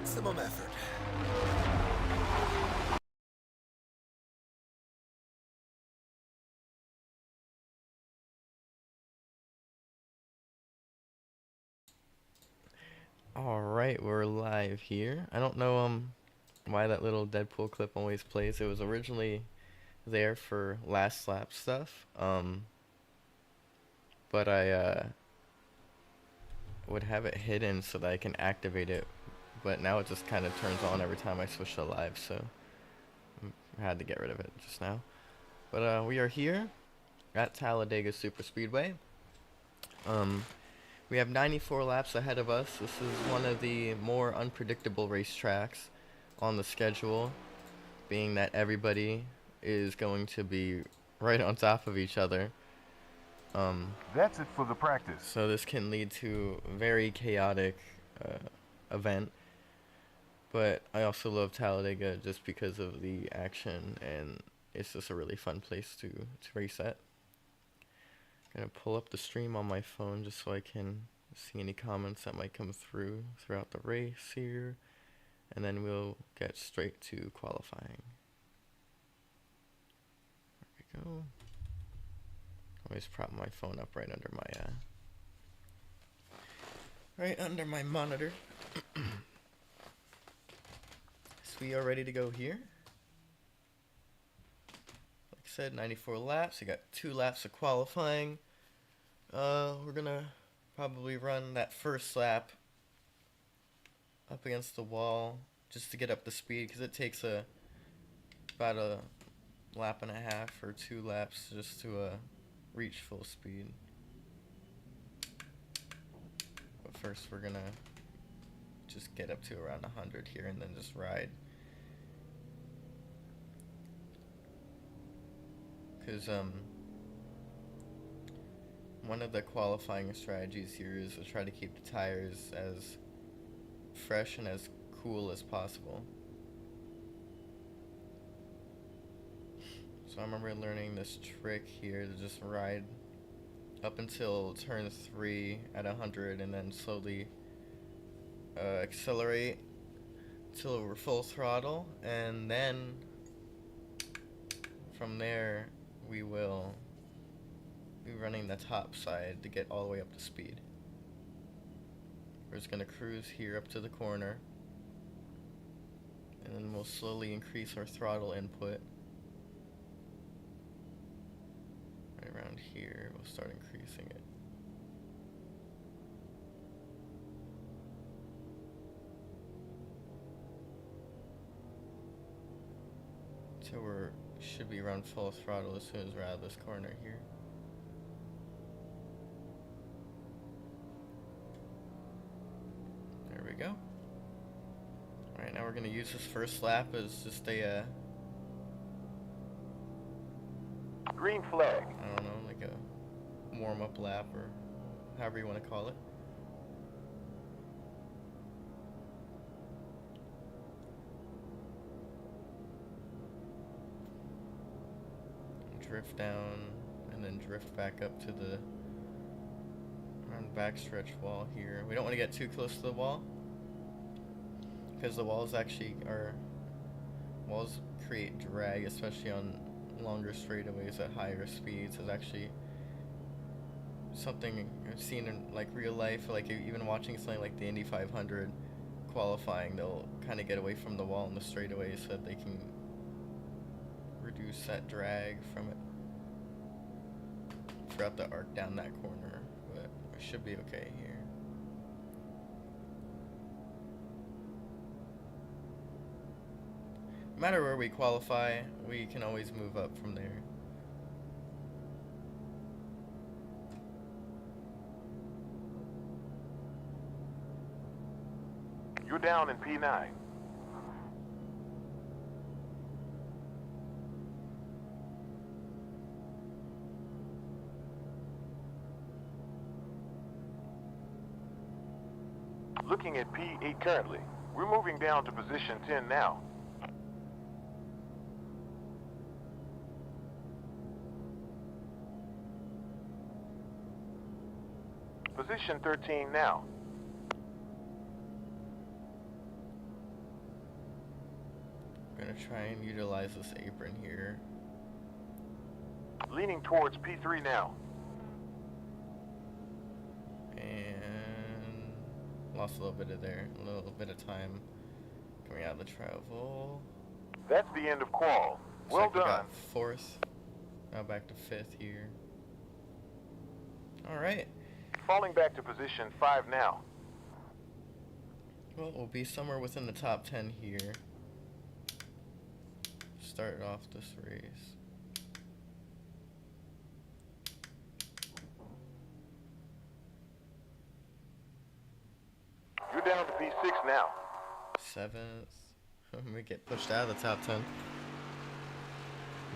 maximum effort. Alright, we're live here. I don't know why that little Deadpool clip always plays. It was originally there for last lap stuff. But I would have it hidden so that I can activate it. But now it just kind of turns on every time I switch to live, so I had to get rid of it just now. But we are here at Talladega Super Speedway. Um, we have 94 laps ahead of us. This is one of the more unpredictable racetracks on the schedule, being that everybody is going to be right on top of each other. That's it for the practice. So this can lead to a very chaotic event. But I also love Talladega just because of the action, and it's just a really fun place to race at. Gonna pull up the stream on my phone just so I can see any comments that might come through throughout the race here, and then we'll get straight to qualifying. There we go. Always prop my phone up right under my monitor. So we are ready to go here. Like I said, 94 laps. We got 2 laps of qualifying. We're gonna probably run that first lap up against the wall just to get up the speed, because it takes about a lap and a half or 2 laps just to reach full speed. But first we're gonna just get up to around 100 here and then just ride. Because one of the qualifying strategies here is to try to keep the tires as fresh and as cool as possible. So I remember learning this trick here to just ride up until turn 3 at 100 and then slowly accelerate till we're full throttle, and then from there we will be running the top side to get all the way up to speed. We're just going to cruise here up to the corner, and then we'll slowly increase our throttle input. Right around here, we'll start increasing it. So should be around full throttle as soon as we're out of this corner here. There we go. Alright, now we're going to use this first lap as just a Green flag. I don't know, like a warm-up lap, or however you want to call it. Drift down and then drift back up to the backstretch wall here. We don't want to get too close to the wall, because the walls create drag, especially on longer straightaways at higher speeds. It's actually something I've seen in like real life, like even watching something like the Indy 500 qualifying. They'll kind of get away from the wall in the straightaway so that they can reduce that drag from it throughout the arc down that corner, but we should be okay here. No matter where we qualify, we can always move up from there. You're down in P9. Looking at P8 currently. We're moving down to position 10 now. Position 13 now. gonna try and utilize this apron here. Leaning towards P3 now. And lost a little bit of time coming out of the travel. That's the end of qual. Well Looks like we done. got fourth. Now back to fifth here. Alright. Falling back to position 5 now. Well, we'll be somewhere within the top 10 here. Started off this race. You're down to P6 now. Seventh. We get pushed out of the top 10.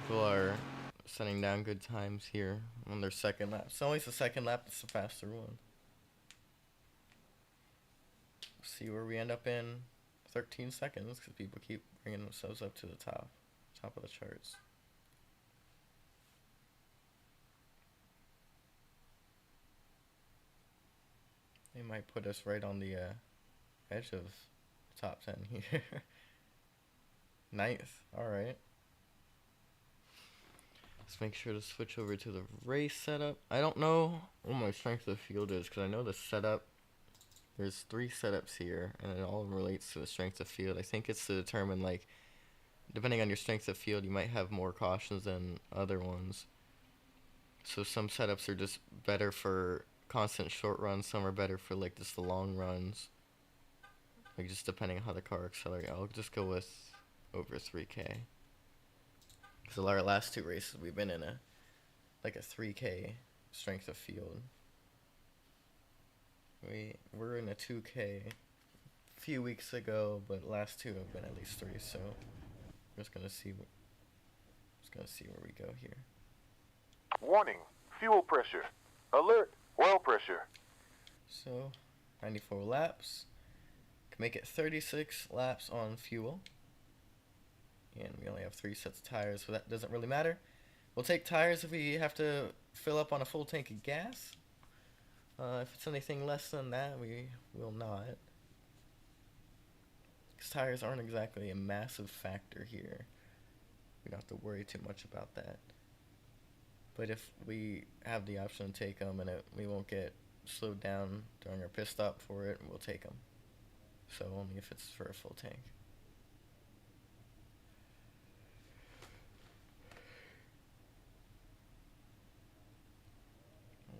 People are setting down good times here on their second lap. It's always the second lap that's the faster one. See where we end up in 13 seconds because people keep bringing themselves up to the top of the charts. They might put us right on the edge of top 10 here. Ninth. Alright. Let's make sure to switch over to the race setup. I don't know what my strength of field is because I know the setup, there's 3 setups here and it all relates to the strength of field. I think it's to determine, like, depending on your strength of field, you might have more cautions than other ones. So some setups are just better for constant short runs, some are better for, like, just the long runs. Like, just depending on how the car accelerates. I'll just go with over 3K. Because our last 2 races, we've been in a 3K strength of field. We're in a 2K a few weeks ago, but last 2 have been at least 3, so I'm just gonna see where we go here. Warning, fuel pressure. Alert, oil pressure. So, 94 laps. Can make it 36 laps on fuel. And we only have 3 sets of tires, so that doesn't really matter. We'll take tires if we have to fill up on a full tank of gas. If it's anything less than that, we will not. Because tires aren't exactly a massive factor here. We don't have to worry too much about that. But if we have the option to take them and we won't get slowed down during our pit stop for it, we'll take them. So only if it's for a full tank.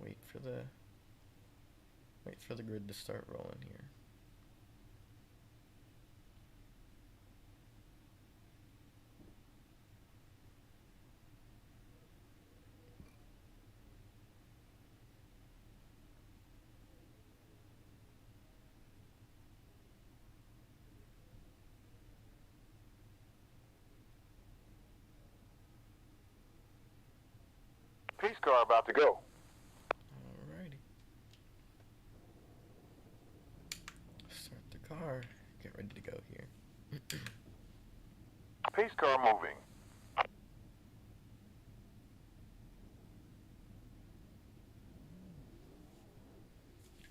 Wait for the grid to start rolling here. Pace car about to go. Alrighty. Start the car. Get ready to go here. Pace car moving.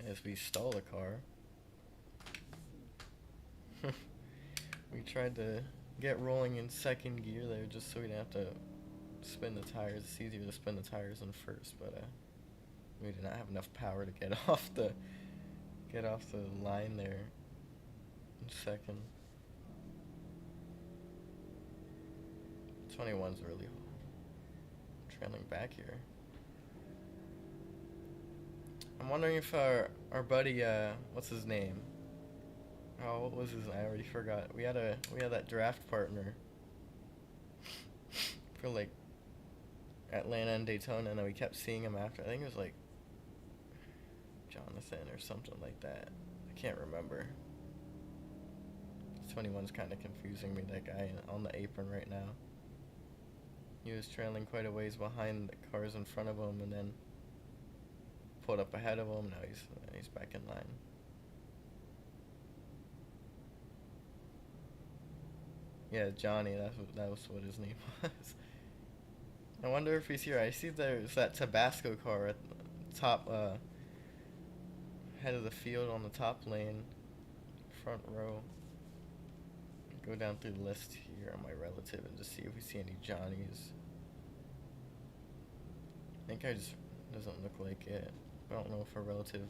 As we stall the car. We tried to get rolling in second gear there just so we didn't have to spin the tires. It's easier to spin the tires in first, but we did not have enough power to get off the line there in second. 21's really trailing back here. I'm wondering if our buddy, what's his name? Oh, what was his? I already forgot. We had that draft partner for like Atlanta and Daytona, and then we kept seeing him after. I think it was like Jonathan or something like that. I can't remember. 21's kind of confusing me. That guy on the apron right now. He was trailing quite a ways behind the cars in front of him, and then pulled up ahead of him. Now he's back in line. Yeah, Johnny. That was what his name was. I wonder if he's here. I see there's that Tabasco car at the top, head of the field on the top lane, front row. go down through the list here on my relative and just see if we see any Johnnies. I think I just doesn't look like it. I don't know if our relative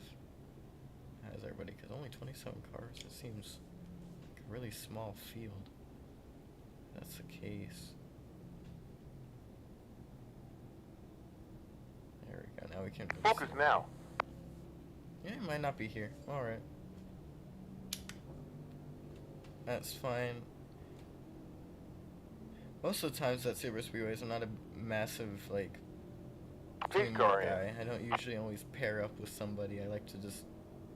has everybody, because only 27 cars. It seems like a really small field. If that's the case. There we go. Now we can Focus now. Yeah, it might not be here. Alright. That's fine. Most of the times at Super Speedways, I'm not a massive, like, Pace team car guy. in. I don't usually always pair up with somebody. I like to just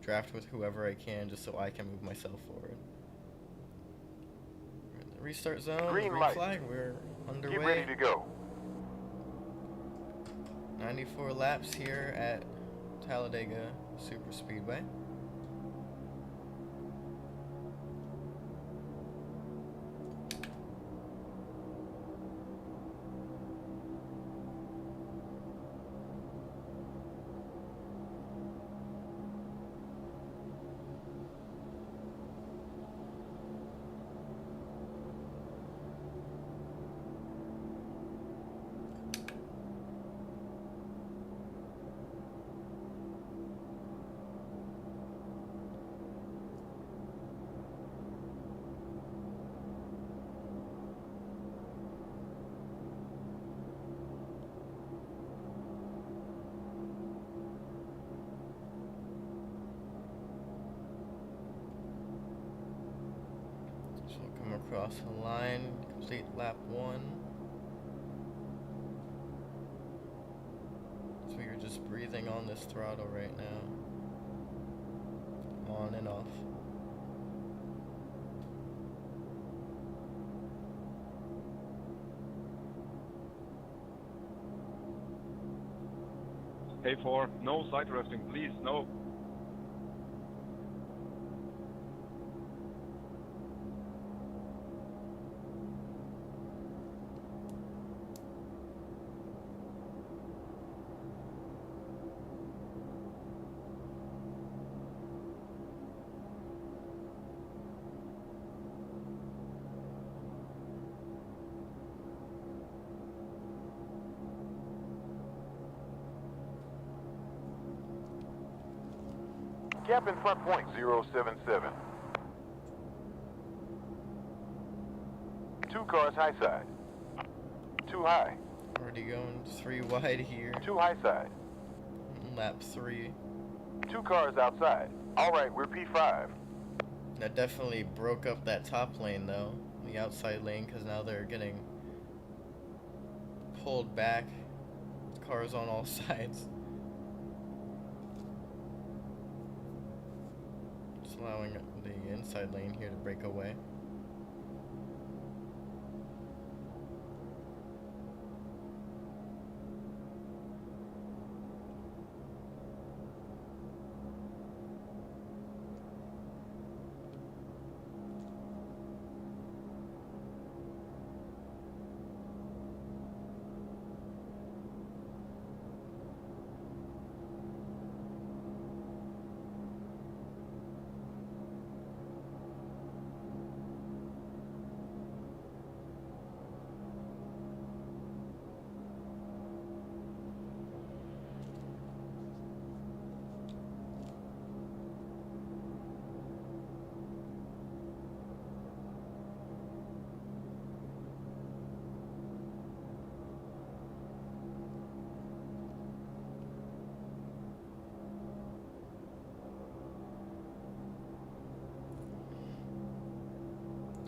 draft with whoever I can just so I can move myself forward. We're in the restart zone. Green Green light. flag. We're underway. Get ready to go. 94 laps here at Talladega Super Speedway. So we'll come across the line, complete lap 1. So you're just breathing on this throttle right now. On and off. A4, no side resting, please, no. Gap in front point 077. 2 cars high side. 2 high. Already going 3 wide here. 2 high side. Lap 3. 2 cars outside. Alright, we're P5. That definitely broke up that top lane though. The outside lane, because now they're getting pulled back. Cars on all sides. Just allowing the inside lane here to break away.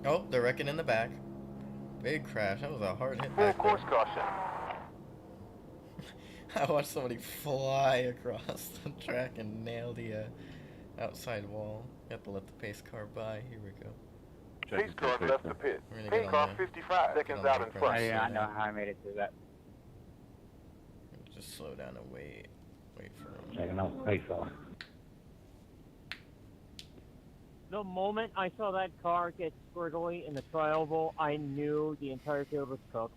Oh, they're wrecking in the back. Big crash. That was a hard hit Full back course there. caution. I watched somebody fly across the track and nail the outside wall. You have to let the pace car by. Here we go. Pace car left the pit. We're gonna Pace get on car there. 55 seconds on out there in for front. us. I know how I made it through that. Just slow down and wait. Wait for him. Checking out pace off. The moment I saw that car get squiggly in the tri-oval, I knew the entire field was cooked.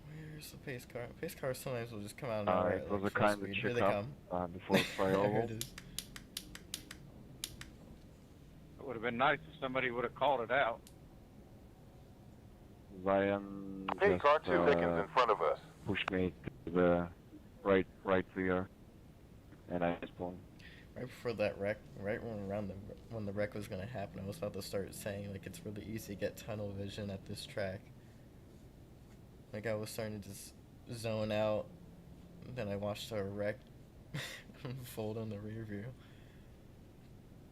Where's the pace car? Pace cars sometimes will just come out of Alright, nowhere. those Like are full kind of speed. Here check they up come. before the There tri-oval. it is. would have been nice if somebody would have called it out. Zion Hey, just car 2 seconds in front of us. pushed me to the right rear, and I spawned. Right before that wreck, right when the wreck was gonna happen, I was about to start saying like it's really easy to get tunnel vision at this track. Like I was starting to just zone out, and then I watched a wreck unfold on the rear view.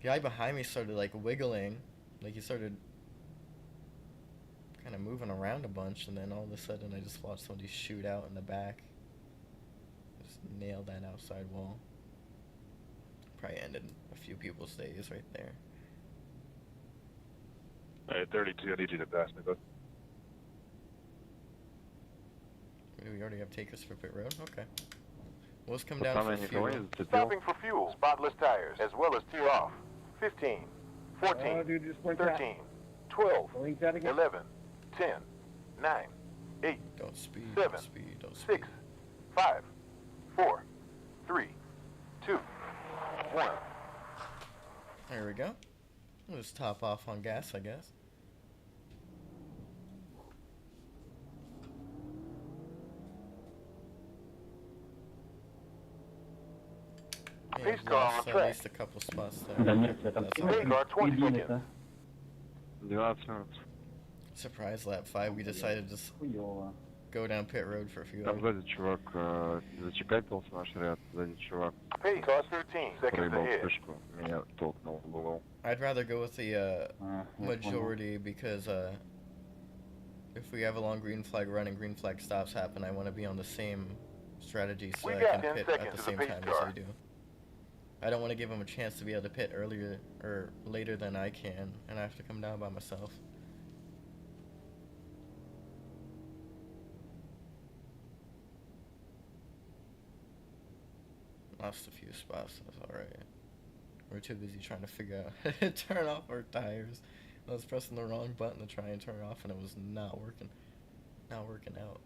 The guy behind me started like wiggling, like he started kind of moving around a bunch, and then all of a sudden I just watched somebody shoot out in the back. Just nailed that outside wall. Probably ended a few people's days right there. Hey, 32, I need you to pass me, bud. Do we already have takers for pit road? Okay. Well, let's come What down time for are you fuel. going? Is it the Stopping for fuel. Spotless tires, as well as tear off. 15, 14, dude, just blink 13, 12, that. Blink that again. 11, 10, 9, 8, Don't speed, 7, don't speed, don't speed. 6, 5, 4, 3, 2, 1. There we go. We'll just top off on gas, I guess. Yeah, Pace we've car on lost at track. least a couple spots there. Да нет, я там That's Hey, all. car 20 seconds. 12 minutes. Surprise lap 5, we decided to just хуёво. go down pit road for fuel. Там сзади чувак зачекапился наш ряд, сзади чувак Pace car 13 seconds проебал ahead. вспышку, меня толкнул в угол. I'd rather go with the Я понял. majority because if we have a long green flag run and green flag stops happen, I want to be on the same strategy so We I got can 10 pit seconds at the to the same pace time as car. they do. I don't want to give them a chance to be able to pit earlier or later than I can, and I have to come down by myself. Lost a few spots, that's alright. We're too busy trying to figure out how to turn off our tires. I was pressing the wrong button to try and turn it off, and it was not working. Not working out.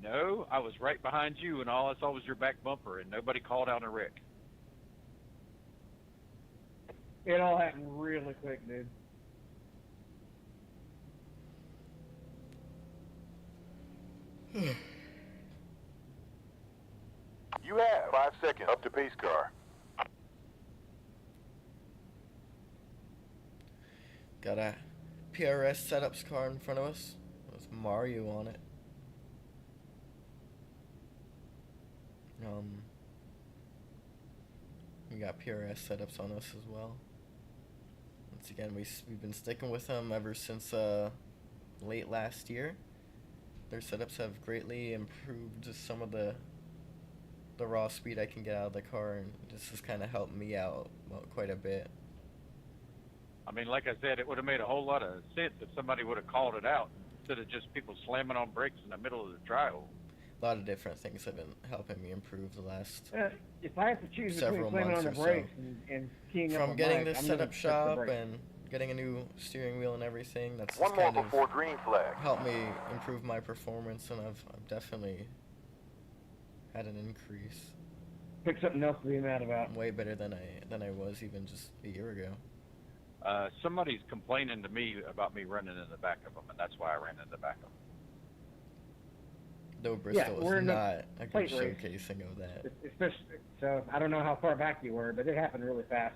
No, I was right behind you, and all I saw was your back bumper, and nobody called out a wreck. It all happened really quick, dude. You have 5 seconds up to pace car. Got a PRS setups car in front of us with Mario on it. We got PRS setups on us as well. Once again, we've been sticking with them ever since late last year. Their setups have greatly improved some of the raw speed I can get out of the car, and this has kind of helped me out quite a bit. I mean, like I said, it would have made a whole lot of sense if somebody would have called it out instead of just people slamming on brakes in the middle of the trial. A lot of different things have been helping me improve the last If I have to choose several between slamming on the months or brakes so. and keying up From on getting bike, this I'm set gonna up pick the shop brakes. and getting a new steering wheel and everything, that's One just more kind of before green flag. helped me improve my performance, and I've definitely had an increase. Pick something else to be mad about. I'm way better than I was even just a year ago. Somebody's complaining to me about me running in the back of them, and that's why I ran in the back of them. Though Bristol we're is in the not a good plate race. showcasing of that. Especially, so I don't know how far back you were, but it happened really fast.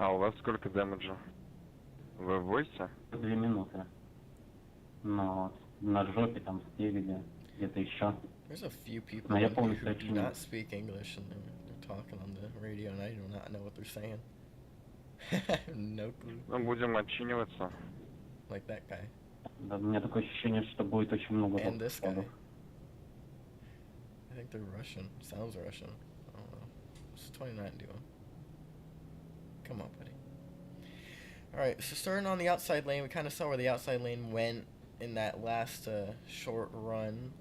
А у вас сколько дэмэджа? Вы в войсе? 2 минуты. Ну вот, на жопе там спереди, где-то еще. There's a few people No, я in here полностью who do очнул. not speak English, and they're talking on the radio, and I do not know what they're saying. No clue. Ну, будем отчиниваться. Like that guy. Да, у меня такое ощущение, что будет очень много And this guy. автоскладов. I think they're Russian. Sounds Russian. I don't know. What's 29 doing? Come on, buddy. Alright, so starting on the outside lane, we kind of saw where the outside lane went in that last short run.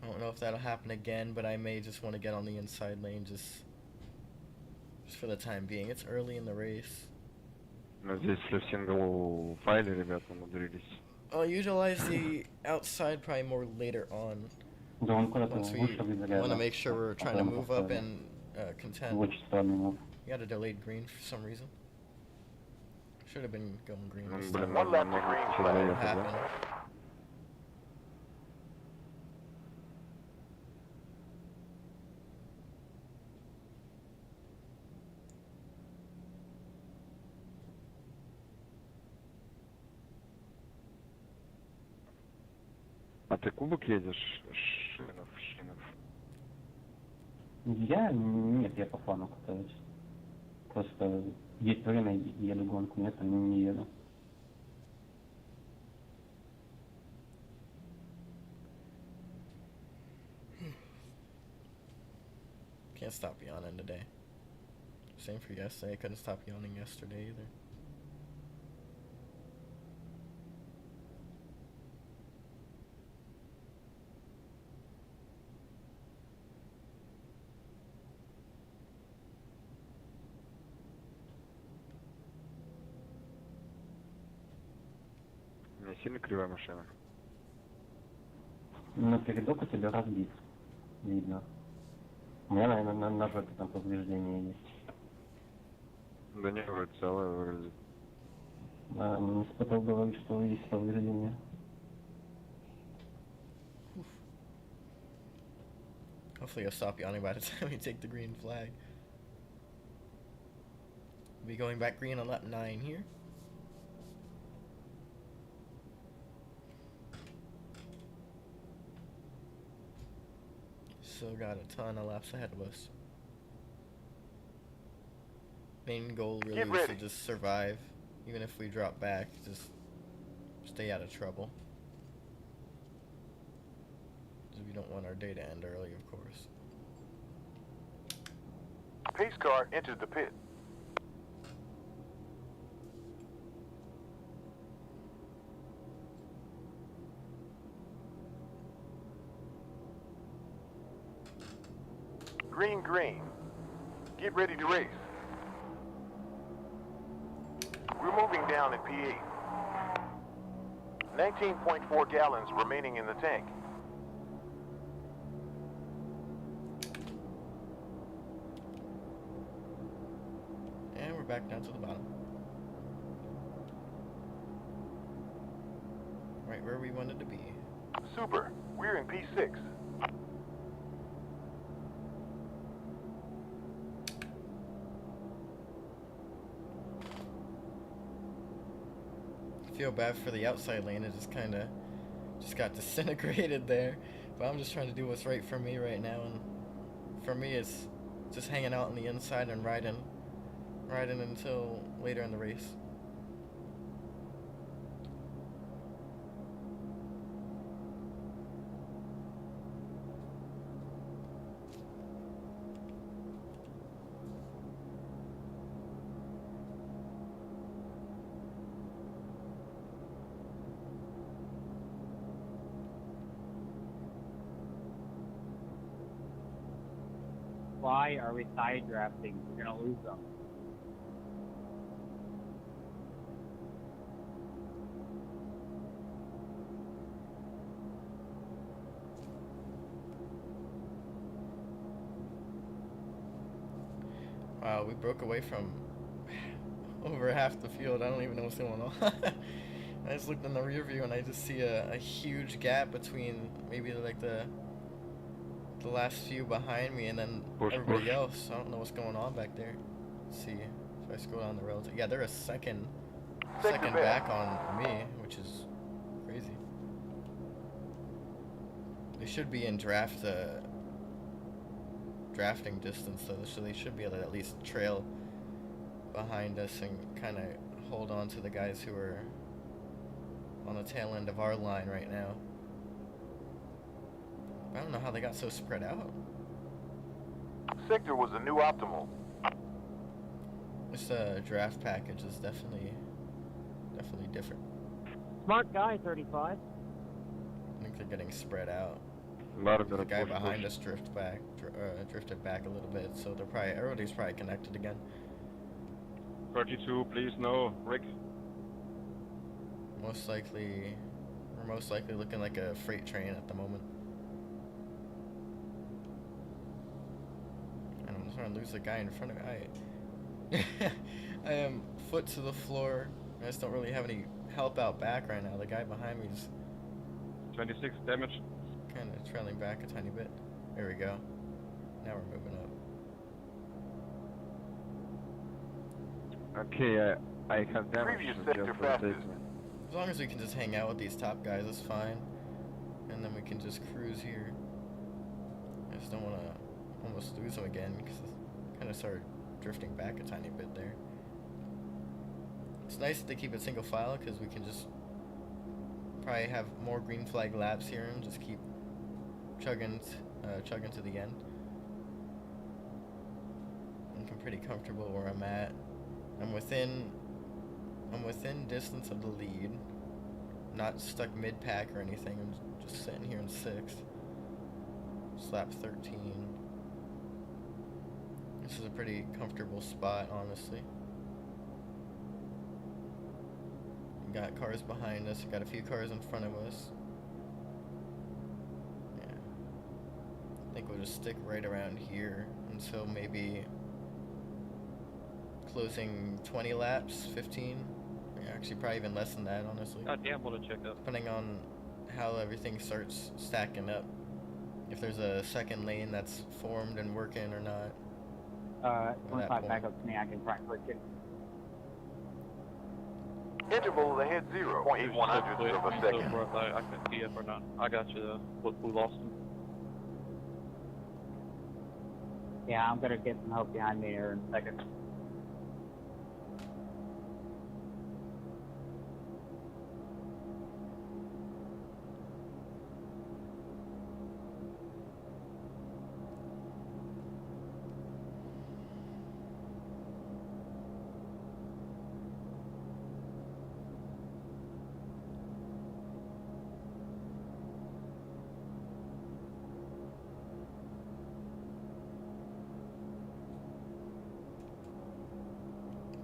I don't know if that'll happen again, but I may just want to get on the inside lane just for the time being. It's early in the race. Но здесь в сингл файле ребята умудрились. I'll utilize the outside probably more later on. Да он куда-то Once we вышел из ряда. want to make sure we're trying to move up and contend. Очень странный. We got a delayed green for some reason. Should have been going green this One time. Блин, можно left to много green еще flag. заехать, Happened. да? А ты кубок едешь? Шинов. Я? Нет, я по плану катаюсь. Просто есть время, еду гонку, нет, не еду. Can't stop yawning today. Same for yesterday. I couldn't stop yawning yesterday either. У меня сильно кривая машина. Но передок у тебя разбит. Видно. У меня, наверное, на жопе там повреждения есть. Да не, вроде целая выглядит. Испытал говорит, что есть повреждения. Hopefully you'll stop yawning by the time we take the green flag. We'll be going back green on lap 9 here. Still got a ton of laps ahead of us. Main goal really Get is to ready. just survive. Even if we drop back, just stay out of trouble. Because we don't want our day to end early, of course. Pace car entered the pit. Green, green. Get ready to race. We're moving down in P8. 19.4 gallons remaining in the tank. And we're back down to the bottom. Right where we wanted to be. Super. We're in P6. Feel bad for the outside lane. It just got disintegrated there. But I'm just trying to do what's right for me right now, and for me it's just hanging out on the inside and riding until later in the race. Why are we side drafting? We're gonna lose them. Wow, we broke away from over half the field. I don't even know what's going on. I just looked in the rear view and I just see a huge gap between maybe like the last few behind me and then everybody else. I don't know what's going on back there. Let's see if I scroll down the road. Yeah, they're a second back on me, which is crazy. They should be in drafting distance though, so they should be able to at least trail behind us and kind of hold on to the guys who are on the tail end of our line right now. I don't know how they got so spread out. Sector was a new optimal. This draft package is definitely different. Smart guy, 35. I think they're getting spread out. A lot of The them guy push, behind push. us drifted back a little bit, so they're probably everybody's probably connected again. 32, please, no. Rick. We're most likely looking like a freight train at the moment. And I'm trying to lose the guy in front of me. I am foot to the floor. I just don't really have any help out back right now. The guy behind me is 26 damage. kind of trailing back a tiny bit. There we go. Now we're moving up. Okay, I have damage. Previous to sector just fastest. replacement. As long as we can just hang out with these top guys, that's fine. And then we can just cruise here. I just don't want to almost lose them again because I kind of started drifting back a tiny bit there. It's nice to keep it single file because we can just probably have more green flag laps here and just keep chugging to the end. I'm pretty comfortable where I'm at. I'm within distance of the lead. Not stuck mid-pack or anything. I'm just sitting here in 6th. Slap 13. This is a pretty comfortable spot, honestly. We got cars behind us. We got a few cars in front of us. Yeah. I think we'll just stick right around here until maybe closing 20 laps, 15. Yeah, actually, probably even less than that, honestly. God damn, what a checkup. Depending on how everything starts stacking up. If there's a second lane that's formed and working or not. At that 25 point. back up to me, I can try quick it. Interval ahead 0.8 100ths of a second. I can see it or not. I got you though. Who lost him? Yeah, I'm gonna get some help behind me here in a second.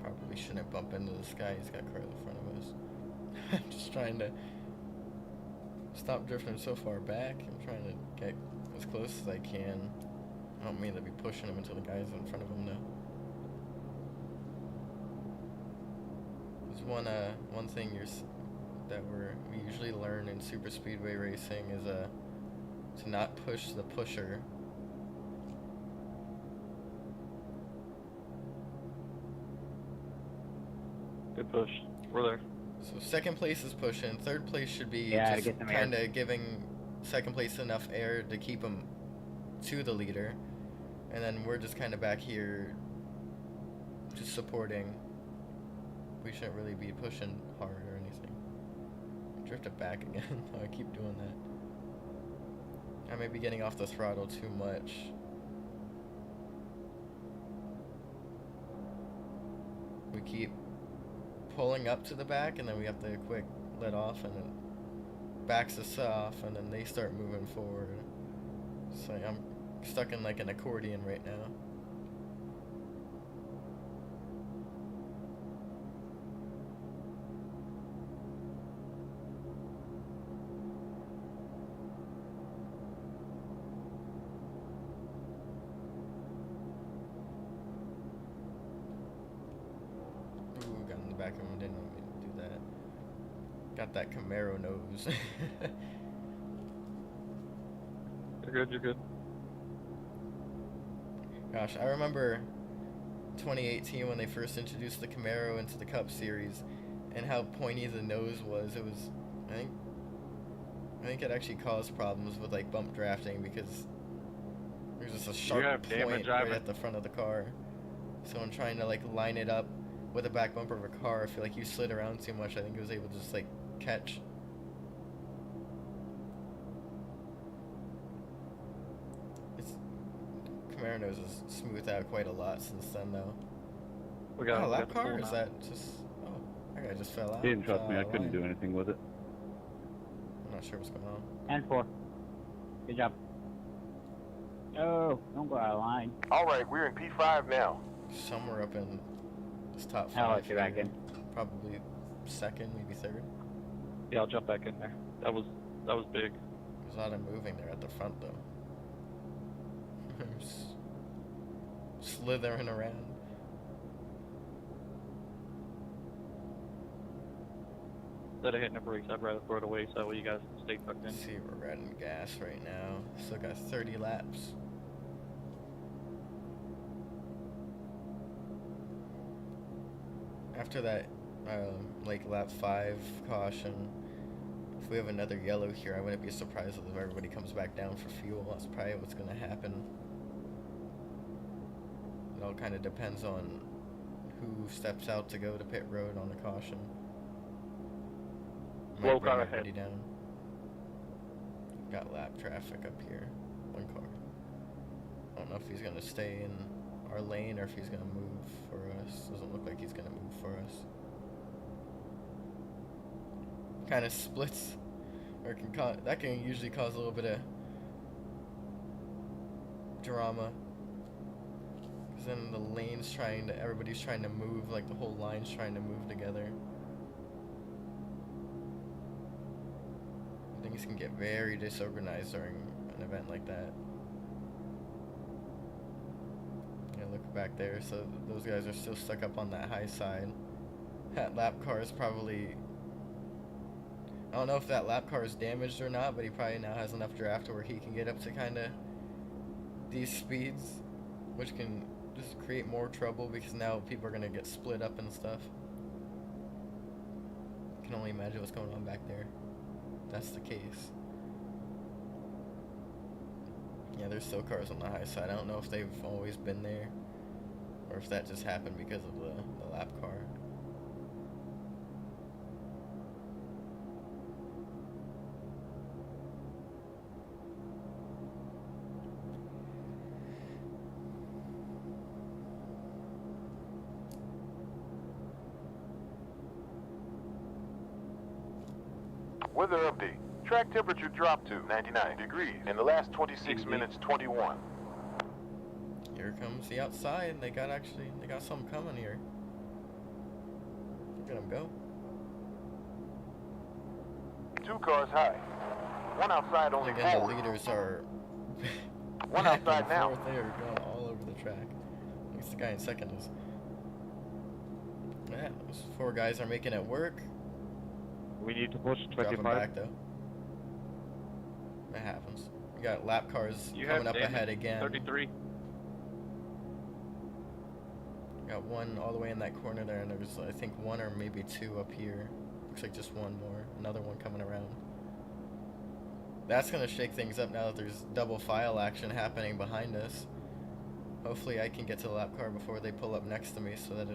Probably shouldn't bump into this guy. He's got cars in front of us. I'm just trying to stop drifting so far back. I'm trying to get as close as I can. I don't mean to be pushing him until the guy's in front of him now. There's one thing we usually learn in super speedway racing is to not push the pusher. Good push. We're there. So second place is pushing. Third place should be Yeah, to just get some air. kind of giving second place enough air to keep him to the leader, and then we're just kind of back here, just supporting. We shouldn't really be pushing hard or anything. Drifted back again. I keep doing that. I may be getting off the throttle too much. We keep pulling up to the back, and then we have to quick let off, and it backs us off, and then they start moving forward. So I'm stuck in like an accordion right now. Ooh, got in the back of him, didn't mean to do that. Got that Camaro nose. You're good, you're good. Gosh, I remember 2018 when they first introduced the Camaro into the Cup Series, and how pointy the nose was. It was, I think it actually caused problems with like bump drafting because there's just a sharp have damage point right driving? at the front of the car. So I'm trying to like line it up with the back bumper of a car. I feel like you slid around too much. I think it was able to just like catch. Camaro nose has smoothed out quite a lot since then, though. We got Oh, we lap got the car? full Is now. that just... Oh, that guy just fell out. He didn't trust me. I Fell out couldn't of do line. anything with it. I'm not sure what's going on. And 4. Good job. Oh, don't go out of line. Alright, we're in P5 now. Somewhere up in this top 5. I'll let you back in. Probably second, maybe third. Yeah, I'll jump back in there. That was big. There's a lot of moving there at the front, though. Slithering around. Instead of hitting the brakes, I'd rather throw it away so that way you guys can stay tucked in. Let's see, we're riding gas right now. Still got 30 laps. After that, like lap 5 caution, if we have another yellow here, I wouldn't be surprised if everybody comes back down for fuel. That's probably what's going to happen. It all kind of depends on who steps out to go to pit road on the caution. Might Slow bring car everybody ahead. down. Got lap traffic up here. One car. I don't know if he's going to stay in our lane or if he's going to move for us. Doesn't look like he's going to move for us. Kind of splits, or that can usually cause a little bit of drama. Cause then the lane's everybody's trying to move, like the whole line's trying to move together. Things can get very disorganized during an event like that. Yeah, look back there. So those guys are still stuck up on that high side. That lap car is probably... I don't know if that lap car is damaged or not, but he probably now has enough draft where he can get up to kind of these speeds, which can just create more trouble because now people are going to get split up and stuff. I can only imagine what's going on back there. That's the case. Yeah, there's still cars on the high side. I don't know if they've always been there or if that just happened because of the lap car. Weather update. Track temperature dropped to 99 degrees in the last 26 minutes 21. Here comes the outside. They got something coming here. Look at them go. 2 cars high. One outside only Again, the forward. leaders are One back outside and now. forth. They are going all over the track. At least the guy in second is. Yeah, those 4 guys are making it work. We need to push Dropping 25. back though. That happens. We got lap cars You coming have up damage, ahead again. 33. Got one all the way in that corner there, and there's I think 1 or maybe 2 up here. Looks like just 1 more. Another one coming around. That's gonna shake things up now that there's double file action happening behind us. Hopefully I can get to the lap car before they pull up next to me so that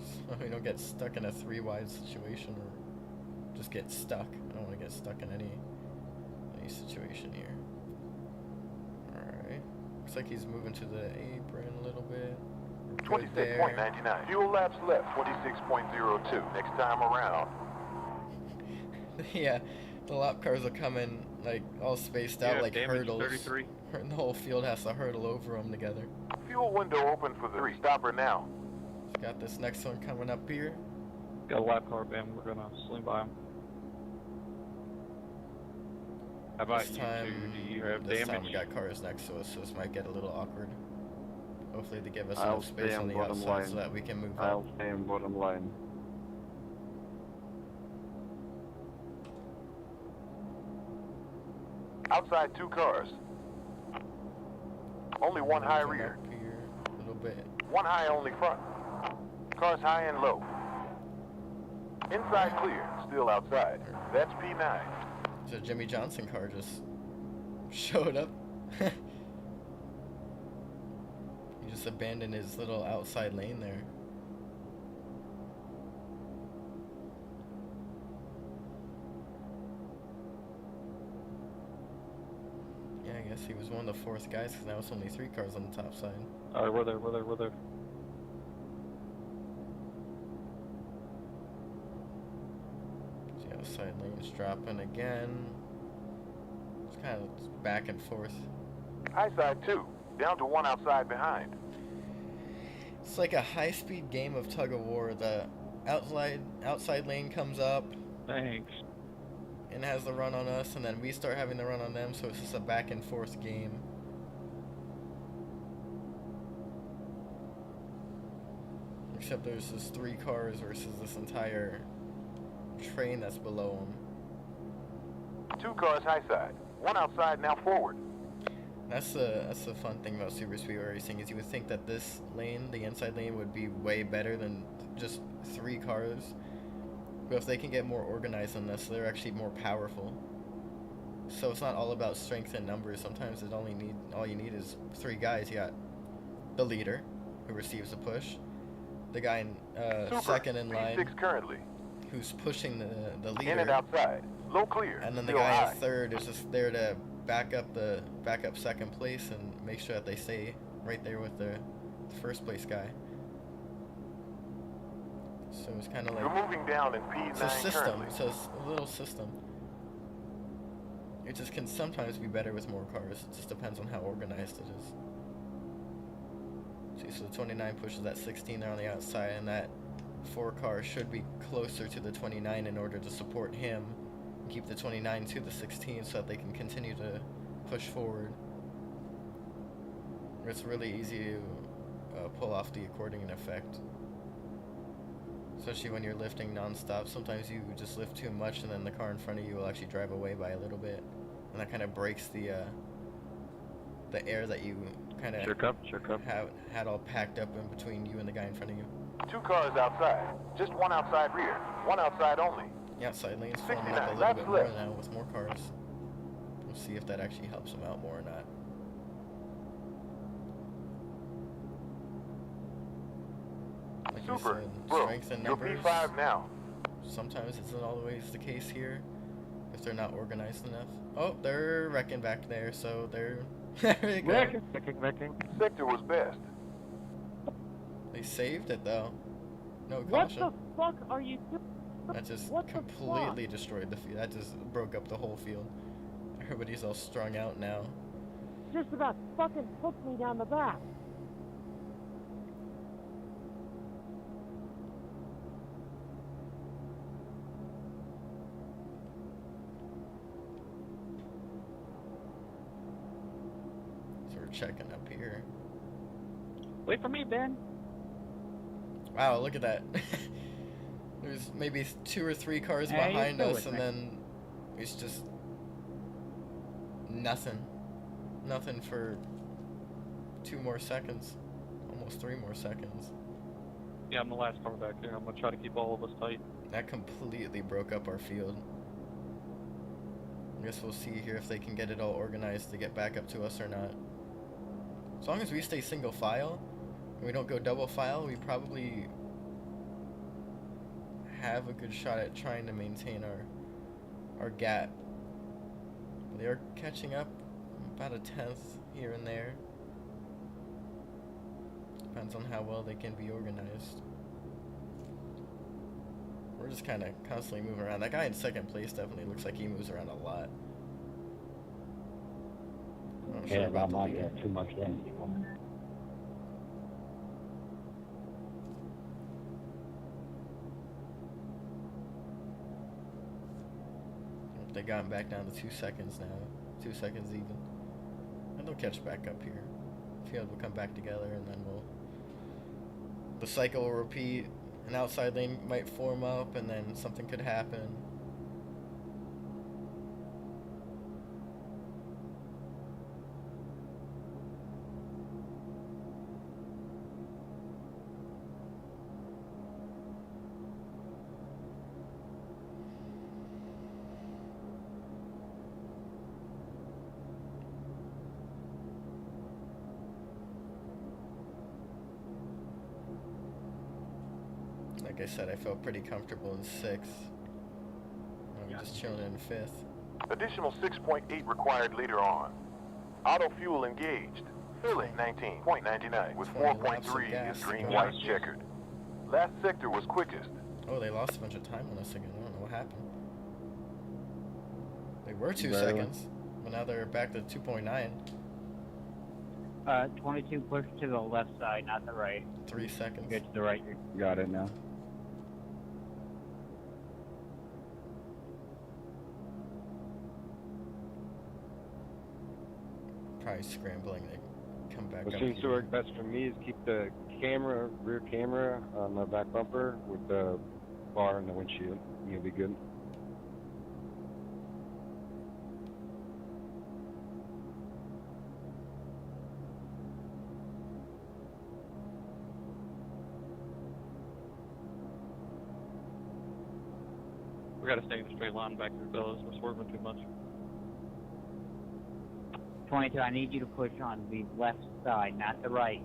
so we don't get stuck in a 3-wide situation or just get stuck. I don't want to get stuck in any situation here. Alright. Looks like he's moving to the apron a little bit. Good there. 26.99. Fuel laps left, 26.02. Next time around. Yeah, the lap cars are coming like all spaced out like damage, hurdles. 33. And the whole field has to hurdle over them together. Fuel window open for the 3. Stopper now. Got this next one coming up here. Got a lap car, Ben. We're gonna swing by him. How about This you time, two? Do you have this damage? time we got cars next to us, so this might get a little awkward. Hopefully they give us I'll enough space stay on on the bottom outside line. so that we can move I'll up. stay in bottom line. Outside 2 cars. Only 1 high Come rear. up here a little bit. 1 high only front. Cars high and low. Inside clear. Still outside. That's P9. So Jimmy Johnson car just showed up. He just abandoned his little outside lane there. guess he was one of the fourth guys because now it's only 3 cars on the top side. Alright, we're there. The outside lane's dropping again. It's kind of back and forth. High side 2, down to 1 outside behind. It's like a high-speed game of tug-of-war. The outside lane comes up Thanks. and has the run on us, and then we start having the run on them, so it's just a back and forth game. Except there's just 3 cars versus this entire train that's below them. 2 cars high side, 1 outside now forward. That's the fun thing about super speed racing is you would think that this lane, the inside lane, would be way better than just 3 cars. But if they can get more organized on this, they're actually more powerful. So it's not all about strength and numbers. Sometimes all you need is 3 guys. You got the leader, who receives a push, the guy in second in line, P6 currently. who's pushing the leader, In and outside, low clear. and then the still guy high. in third is just there to back up second place and make sure that they stay right there with the first place guy. So it's kind of like You're moving down in P9 it's a system. currently. It's a little system. It just can sometimes be better with more cars. It just depends on how organized it is. See, so the 29 pushes that 16 there on the outside, and that 4 car should be closer to the 29 in order to support him. Keep the 29 to the 16 so that they can continue to push forward. It's really easy to pull off the accordion effect. Especially when you're lifting non-stop. Sometimes you just lift too much and then the car in front of you will actually drive away by a little bit. And that kind of breaks the air that you kind of had all packed up in between you and the guy in front of you. 2 cars outside, just 1 outside rear, 1 outside only. The outside lane's filling 69 up a little laps bit more left. now with more cars. We'll see if that actually helps them out more or not. Like I Super, said, bro, strength in you're numbers. P5 now. Sometimes it's not always the case here if they're not organized enough. Oh, they're wrecking back there, so they're there you go. Wrecking. Sector was best. They saved it though. No What caution. the fuck are you doing? That just What the completely destroyed the field. That just broke up the whole field. Everybody's all strung out now. Just about fucking hooked me down the back. So we're checking up here. Wait for me, Ben. Wow, look at that. There's maybe 2 or 3 cars Hey, behind still us, with and me. then it's just nothing. Nothing for 2 more seconds. Almost 3 more seconds. Yeah, I'm the last car back there. I'm gonna try to keep all of us tight. That completely broke up our field. I guess we'll see here if they can get it all organized to get back up to us or not. As long as we stay single file, and we don't go double file, we probably have a good shot at trying to maintain our gap. They are catching up about a 10th here and there. Depends on how well they can be organized. We're just kind of constantly moving around. That guy in second place definitely looks like he moves around a lot. I'm not sure about the leader. Too much damage. They got him back down to 2 seconds now. 2 seconds even. And they'll catch back up here. Field will come back together and then the cycle will repeat. An outside lane might form up and then something could happen. Like I said, I felt pretty comfortable in 6th. I'm just chilling in 5th. Additional 6.8 required later on. Auto fuel engaged. Filling 19.99 with 20 laps of 4.3 gas. is green, Oh. white, checkered. Last sector was quickest. Oh, they lost a bunch of time on us again. I don't know what happened. They were 2 Barely. seconds, but now they're back to 2.9. 22 push to the left side, not the right. 3 seconds. Good to the right. Got it now. Probably scrambling. They come back What up seems to here. work best for me is keep the camera, rear camera on the back bumper with the bar in the windshield. You'll be good. We gotta stay in the straight line back here, fellas. We're swerving too much. 22, I need you to push on the left side, not the right.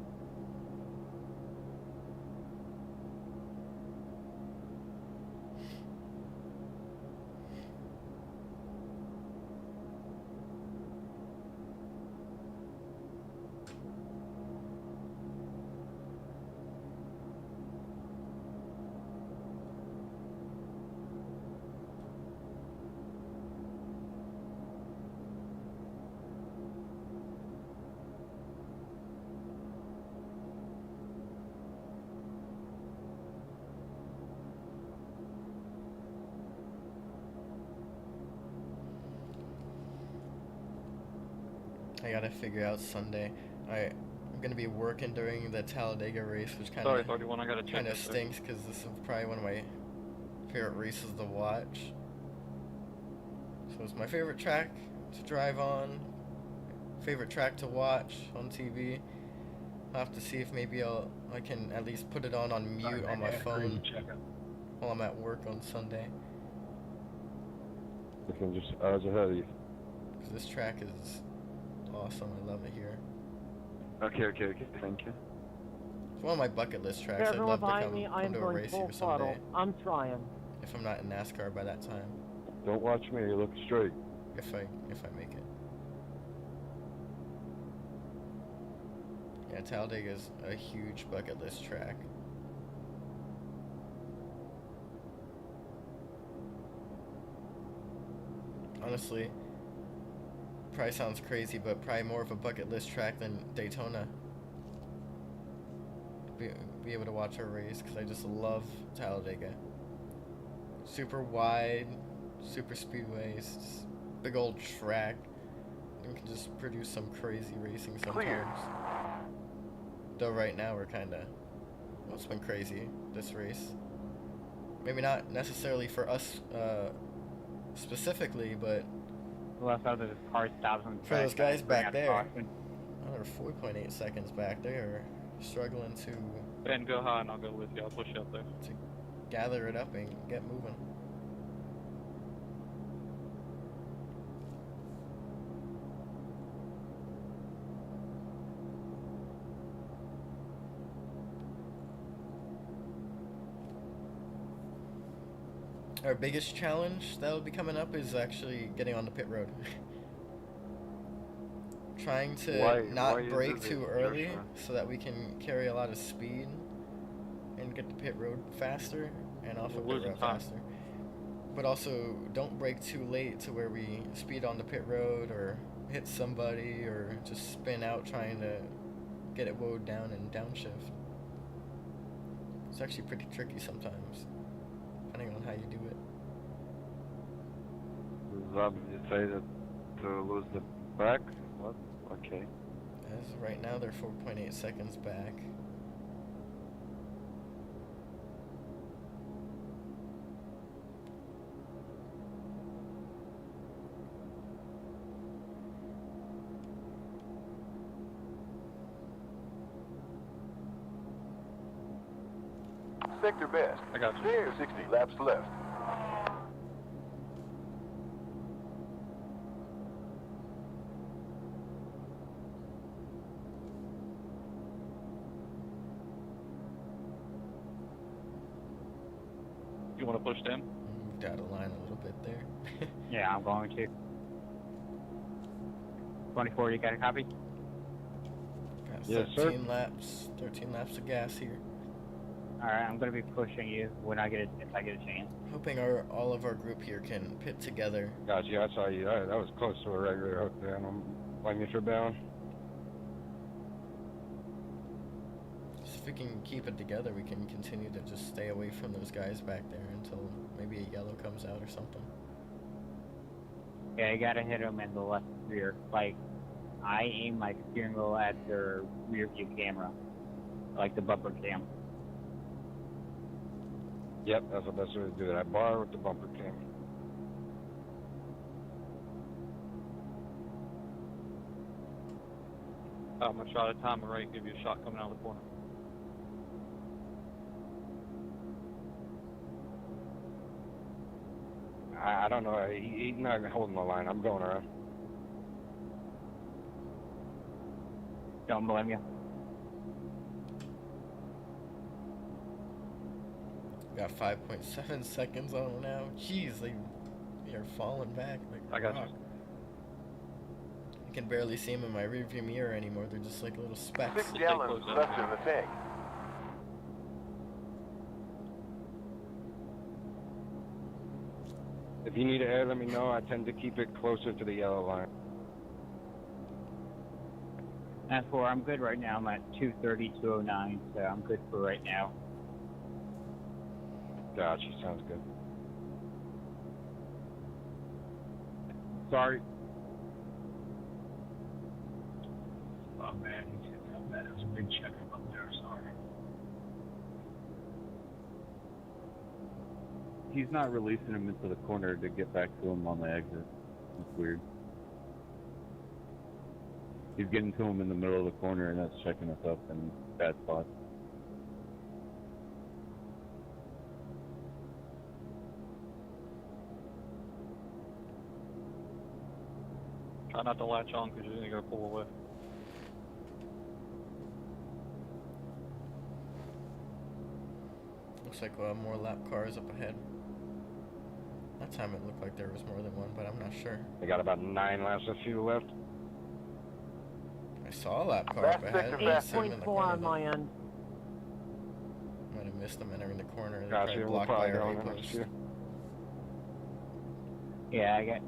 I gotta figure out Sunday. I'm gonna be working during the Talladega race, which kind Sorry, of 31, I gotta check kind of this there. stinks because this is probably one of my favorite races to watch. So it's my favorite track to drive on, favorite track to watch on TV. I'll have to see if maybe I can at least put it on mute on my phone while I'm at work on Sunday. Looking just hours ahead of you. Because this track is awesome. I love it here. Okay, thank you. It's one of my bucket list tracks. I'd Everyone love to behind me, I come am to a going race full here throttle. someday. I'm trying. If I'm not in NASCAR by that time. Don't watch me, you're looking straight. If I make it. Yeah, Talladega is a huge bucket list track. Honestly, probably sounds crazy, but probably more of a bucket list track than Daytona. Be able to watch a race because I just love Talladega. Super wide, super speedways, just big old track. You can just produce some crazy racing sometimes. Clear. Though right now we're kind of, well, it's been crazy this race. Maybe not necessarily for us specifically, but Left out of the car stops on the for those track, guys bring back out there, caution. another 4.8 seconds back there, struggling to Ben, go high and I'll go with you. I'll push you up there. gather it up and get moving. Our biggest challenge that'll be coming up is actually getting on the pit road. Trying to Why not is brake it too Joshua? early so that we can carry a lot of speed and get the pit road faster and off We're of pit losing road time. faster. But also don't brake too late to where we speed on the pit road or hit somebody or just spin out trying to get it woed down and downshift. It's actually pretty tricky sometimes, depending on how you do it. Zab, you say that to lose the back? What? Okay. As of right now, they're 4.8 seconds back. Sector best. I got you. There, 60 laps left. You want to push them? Moved out of line a little bit there. Yeah, I'm going to. 24, you got a copy? Got Yes, sir. 13 laps of gas here. Alright, I'm gonna be pushing you when I get it if I get a chance. Hoping all of our group here can pit together. Gotcha, I saw you. That was close to a regular out there. I don't blame you for bailing. So if we can keep it together, we can continue to just stay away from those guys back there until maybe a yellow comes out or something. Yeah, you gotta hit them in the left rear. Like, I aim my steering wheel at their rear view camera. Like the bumper cam. Yep, that's the best way to do it. I bar with the bumper cam. I'm gonna try to time it right, give you a shot coming out of the corner. I don't know. He's not holding the line. I'm going around. Don't blame you. Got 5.7 seconds on them now. Jeez, they are falling back like I got rock. you. I can barely see them in my rearview mirror anymore. They're just like little specks. 6 gallons left in the tank. If you need air, let me know. I tend to keep it closer to the yellow line. That's where I'm good right now. I'm at 230, 209, so I'm good for right now. Gotcha, sounds good. Sorry. Oh man, he's hitting up that. It was a big check up there, sorry. He's not releasing him into the corner to get back to him on the exit. It's weird. He's getting to him in the middle of the corner, and that's checking us up in bad spots. Try not to latch on because you're gonna pull away. Looks like we'll have more lap cars up ahead. That time it looked like there was more than one, but I'm not sure. I got about 9 laps of fuel left. I saw a lap car Last up ahead. sector I didn't see him in the 8.4 corner, on though. my end. Might have missed them entering the corner. They're Gotcha, probably we'll blocked by probably our go A on the next post. few. Yeah, I got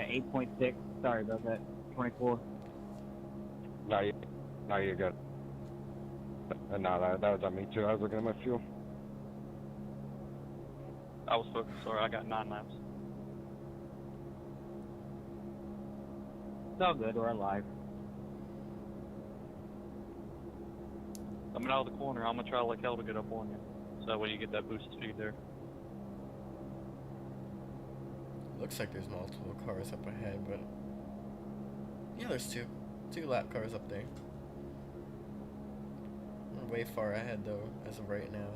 8.6. Sorry about that. 24. No, you're good. No, that was on me too. I was looking at my fuel. I was focused, sorry, I got 9 laps. It's all good. We're alive. Coming out of the corner, I'm gonna try like hell to get up on you. So that way you get that boost speed there. Looks like there's multiple cars up ahead, but yeah, there's two lap cars up there. We're way far ahead though, as of right now.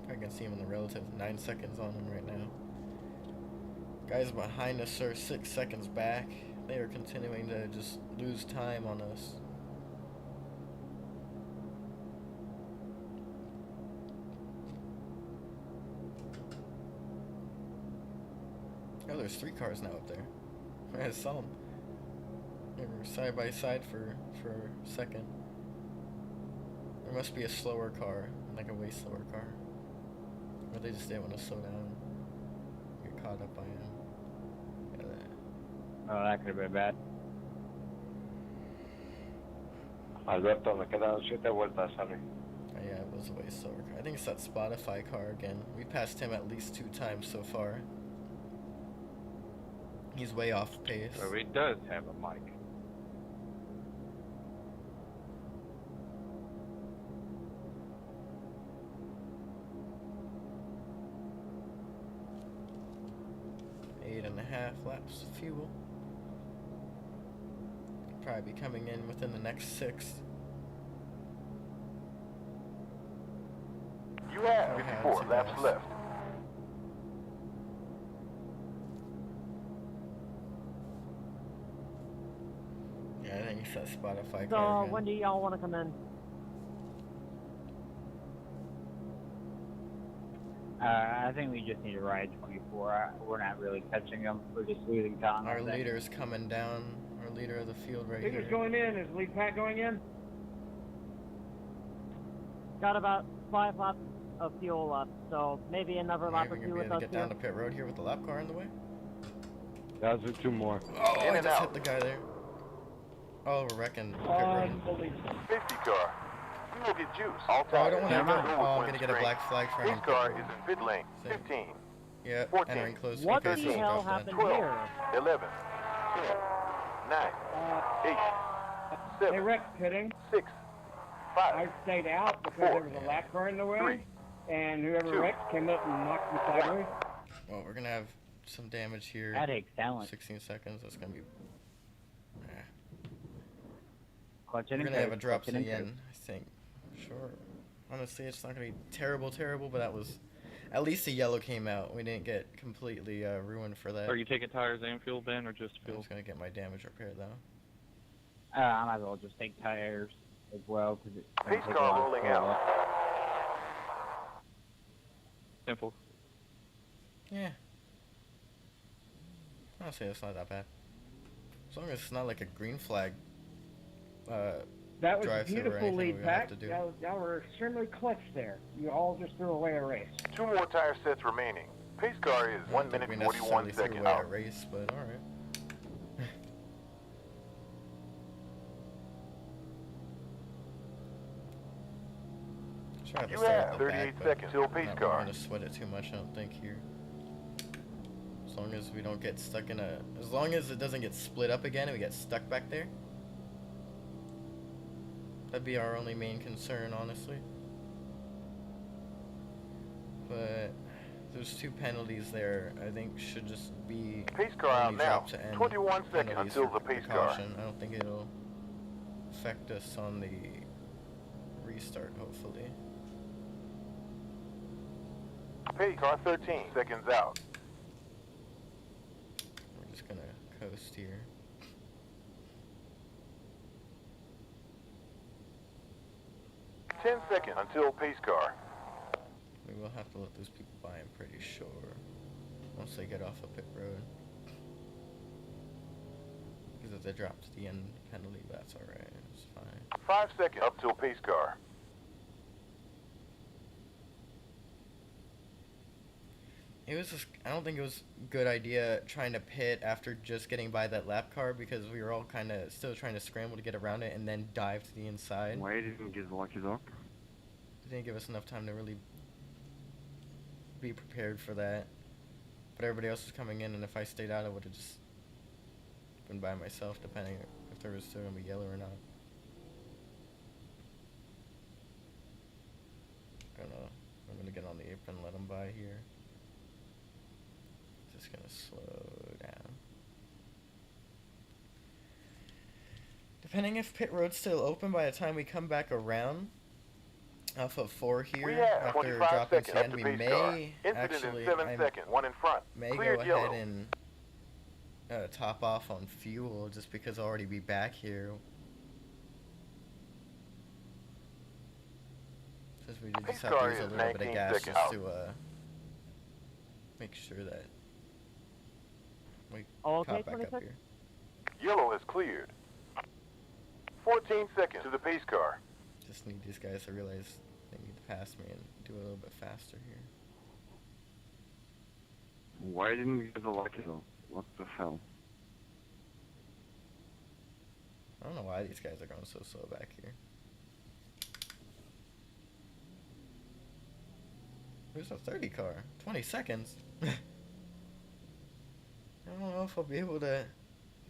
I can see him in the relative 9 seconds on him right now. Guys behind us are 6 seconds back. They are continuing to just lose time on us. Oh, there's 3 cars now up there. I saw them. They were side by side for a second. There must be a slower car, like a way slower car. Or they just didn't want to slow down. Get caught up by him. Yeah, Oh, that could have been bad. Alberto, me quedan 7 vueltas, sorry. oh, yeah, it was a way slower car. I think it's that Spotify car again. We passed him at least 2 times so far. He's way off pace. So he does have a mic. Eight and a half laps of fuel. Probably be coming in within the next 6. You have Okay, 54 that's laps nice. left. Yeah, I think it's that Spotify So, car again. when do y'all want to come in? I think we just need to ride 24. We're not really catching them. We're just losing time. Our leader's coming down. Our leader of the field right Leader's here. going in. Is lead Pat going in? Got about 5 laps of fuel left, so maybe another Alright, lap or we're two gonna be with able us to get here. down to pit road here with the lap car in the way. That was 2 more. Oh, In I and just out. hit the guy there. Oh, we're wrecking the pit road. Unbelievable. Safety car. You will get juice. All Oh, I tires. don't want to Never go. move Oh, I'm when gonna it's get a green. black flag for entering Pace pit car road. is in pit lane. Same. 15, Yep, 14. entering close. What Okay, so the we'll hell drop that. happened 12, here? 11, 10, 9, 8, They 7, wrecked pitting. 6, I 5, stayed out because there was a lap car in the way, 3, and whoever 2, wrecked came up and knocked me sideways. Well, we're gonna have some damage here. That takes talent. 16 seconds. That's gonna be. Clutch We're it in gonna have a coast, drop to clutch it the in end, I think. Sure. Honestly, it's not gonna be terrible, but that was. At least the yellow came out. We didn't get completely ruined for that. Are you taking tires and fuel, Ben, or just I'm fuel? just gonna get my damage repaired though. I might as well just take tires as well because it's gonna Pace take a car lot of rolling fuel out. up. Simple. Yeah. Honestly, it's not that bad. As long as it's not like a green flag. That was a Drive through or beautiful anything lead we're gonna have back. to do. Y'all were extremely clutch there. You all just threw away a race. 2 more tire sets remaining. Pace car is I 1 don't think minute we 41 necessarily threw seconds away out. a race, but alright. Try to You start have at the 38 back, but seconds till I'm pace not car. really gonna sweat it too much, I don't think here. As long as we don't get stuck in a, as long as it doesn't get split up again and we get stuck back there. That'd be our only main concern, honestly. But those 2 penalties there, I think, should just be Pace car out only now. drop to end 21 seconds penalties until for the pace car. precaution. I don't think it'll affect us on the restart, hopefully. Pace car 13 seconds out. We're just gonna coast here. Ten seconds until pace car. We will have to let those people by, I'm pretty sure. Once they get off of pit road. Because if they drop to the end penalty, that's alright. It's fine. 5 seconds up till pace car. It was just, I don't think it was a good idea trying to pit after just getting by that lap car because we were all kind of still trying to scramble to get around it and then dive to the inside. Why didn't you get the lucky dog? It didn't give us enough time to really be prepared for that. But everybody else was coming in, and if I stayed out, I would have just been by myself, depending if there was still going to be yellow or not. I don't know. I'm going to get on the apron and let them by here. Just going to slow down. Depending if pit road's still open by the time we come back around, off of 4 here, We have after 25 dropping to seconds the up end, to we pace car. may Incident actually, in 7 I seconds. 1 in front. may Cleared go yellow. ahead and top off on fuel just because I'll already be back here. Since we Pace just have to car use a is little bit of 19 gas seconds just out. to make sure that we Okay, pop back 20 up seconds. here. Yellow is cleared. 14 seconds to the pace car. Just need these guys to realize they need to pass me and do a little bit faster here. Why didn't you get the lucky dog? What the hell? I don't know why these guys are going so slow back here. Where's a 30 car? 20 seconds? I don't know if I'll be able to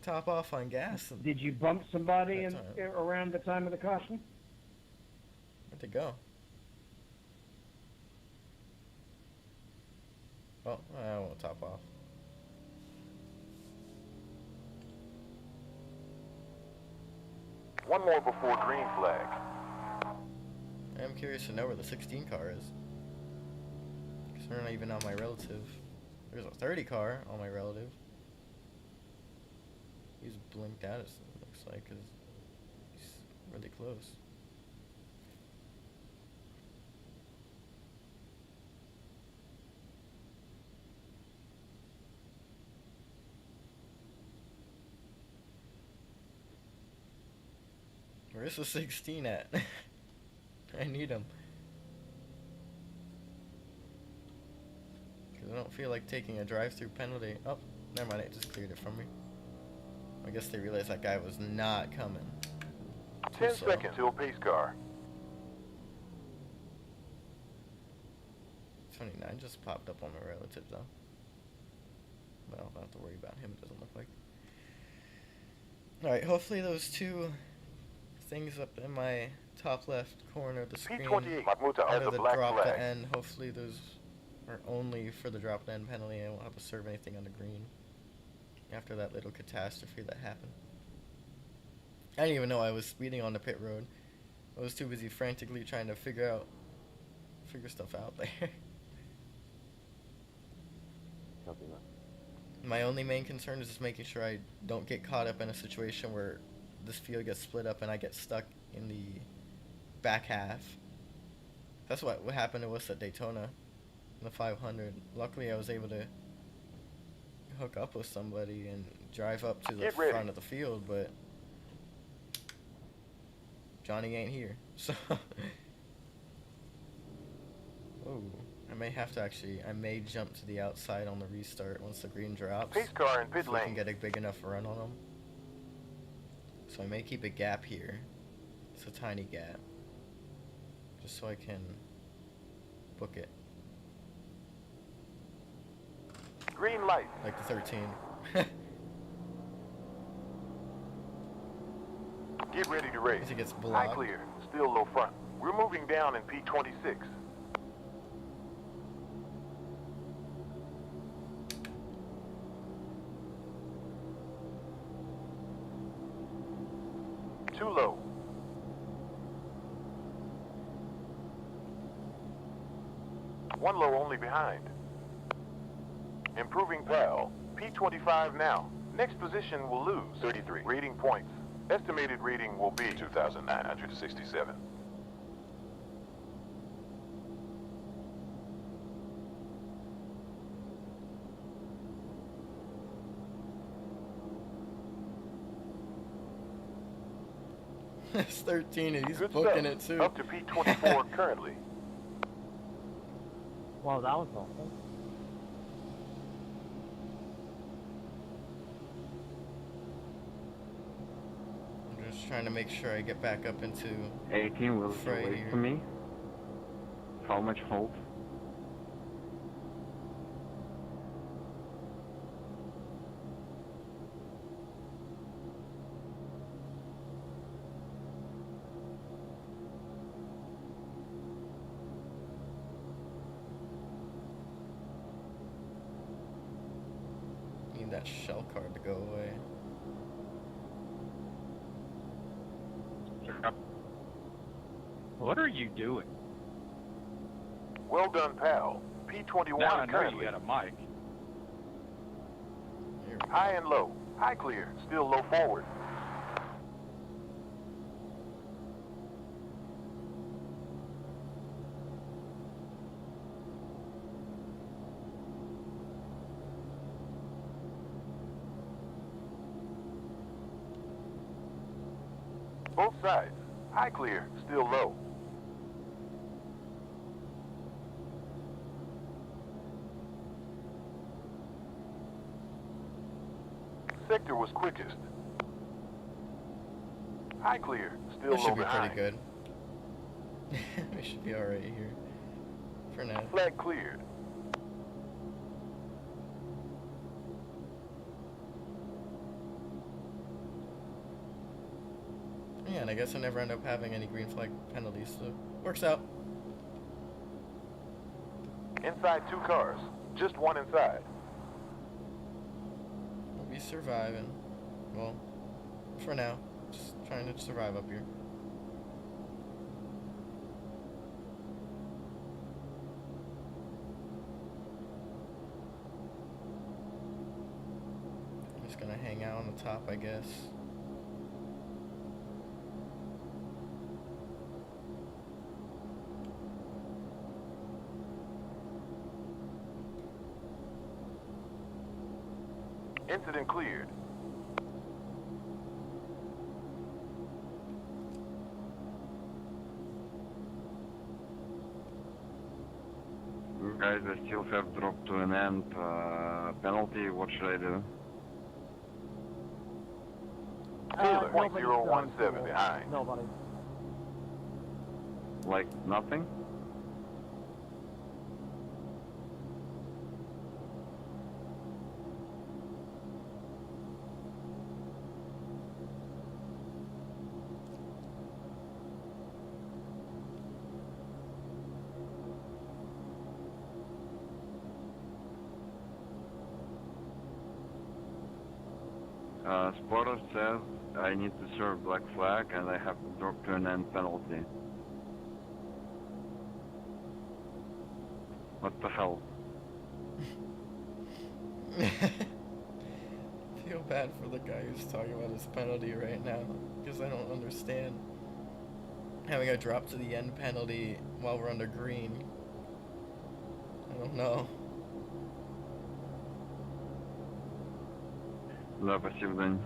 top off on gas. Did you bump somebody That's in, all right. around the time of the caution? Where'd they go? Oh, I won't top off. One more before green flag. I'm curious to know where the 16 car is. Because they're not even on my relative. There's a 30 car on my relative. He's blinked out, it looks like, because he's really close. Where's the 16 at? I need him. Because I don't feel like taking a drive-through penalty. Oh, never mind, it just cleared it from me. I guess they realized that guy was not coming. 10 seconds till pace car. 29 just popped up on my relative though. But I don't have to worry about him, it doesn't look like. Alright, hopefully those two things up in my top left corner of the screen P28 Mahmuta has out a of the black drop flag. to end, hopefully those are only for the drop to end penalty. I won't have to serve anything on the green after that little catastrophe that happened. I didn't even know I was speeding on the pit road. I was too busy frantically trying to figure stuff out there. Copy that. My only main concern is just making sure I don't get caught up in a situation where this field gets split up and I get stuck in the back half. That's what happened to us at Daytona in the 500. Luckily I was able to hook up with somebody and drive up to the front of the field, but Johnny ain't here, so oh, I may have to I may jump to the outside on the restart once the green drops. Pace car in pit so we lane. can get a big enough run on them. So I may keep a gap here. It's a tiny gap, just so I can book it. Green light. Like the 13. Get ready to race. As it gets High blocked. clear. Still low front. We're moving down in P26. Too low. One low only behind. Improving pal. P25 now. Next position will lose 33 rating points. Estimated rating will be 2,967. It's 13 and he's Good booking stuff. it too. Up to P24 currently. Wow, that was awful. I'm just trying to make sure I get back up into 18 will fray wait here. for me. How much hold? Need that shell card to go away. What are you doing? Well done, pal. P21 Now I know currently. you got a mic. Here we go. High and low. High clear. Still low forward. Both sides. High clear. Still low. Sector was quickest. High clear. Still That low should be behind. pretty good. We should be alright here. For now. Flag cleared. Yeah, and I guess I never end up having any green flag penalties, so works out. Inside 2 cars. Just one inside. We'll be surviving. Well, for now. Just trying to survive up here. I'm just gonna hang out on the top, I guess. Incident cleared. Guys, I still have dropped to an end penalty. What should I do? Taylor, Nobody's gone 017 cool. behind. Nobody. Like nothing? Spotter says I need to serve black flag and I have to drop to an end penalty. What the hell? Feel bad for the guy who's talking about his penalty right now, because I don't understand having a drop to the end penalty while we're under green. I don't know. Да, спасибо, Дань.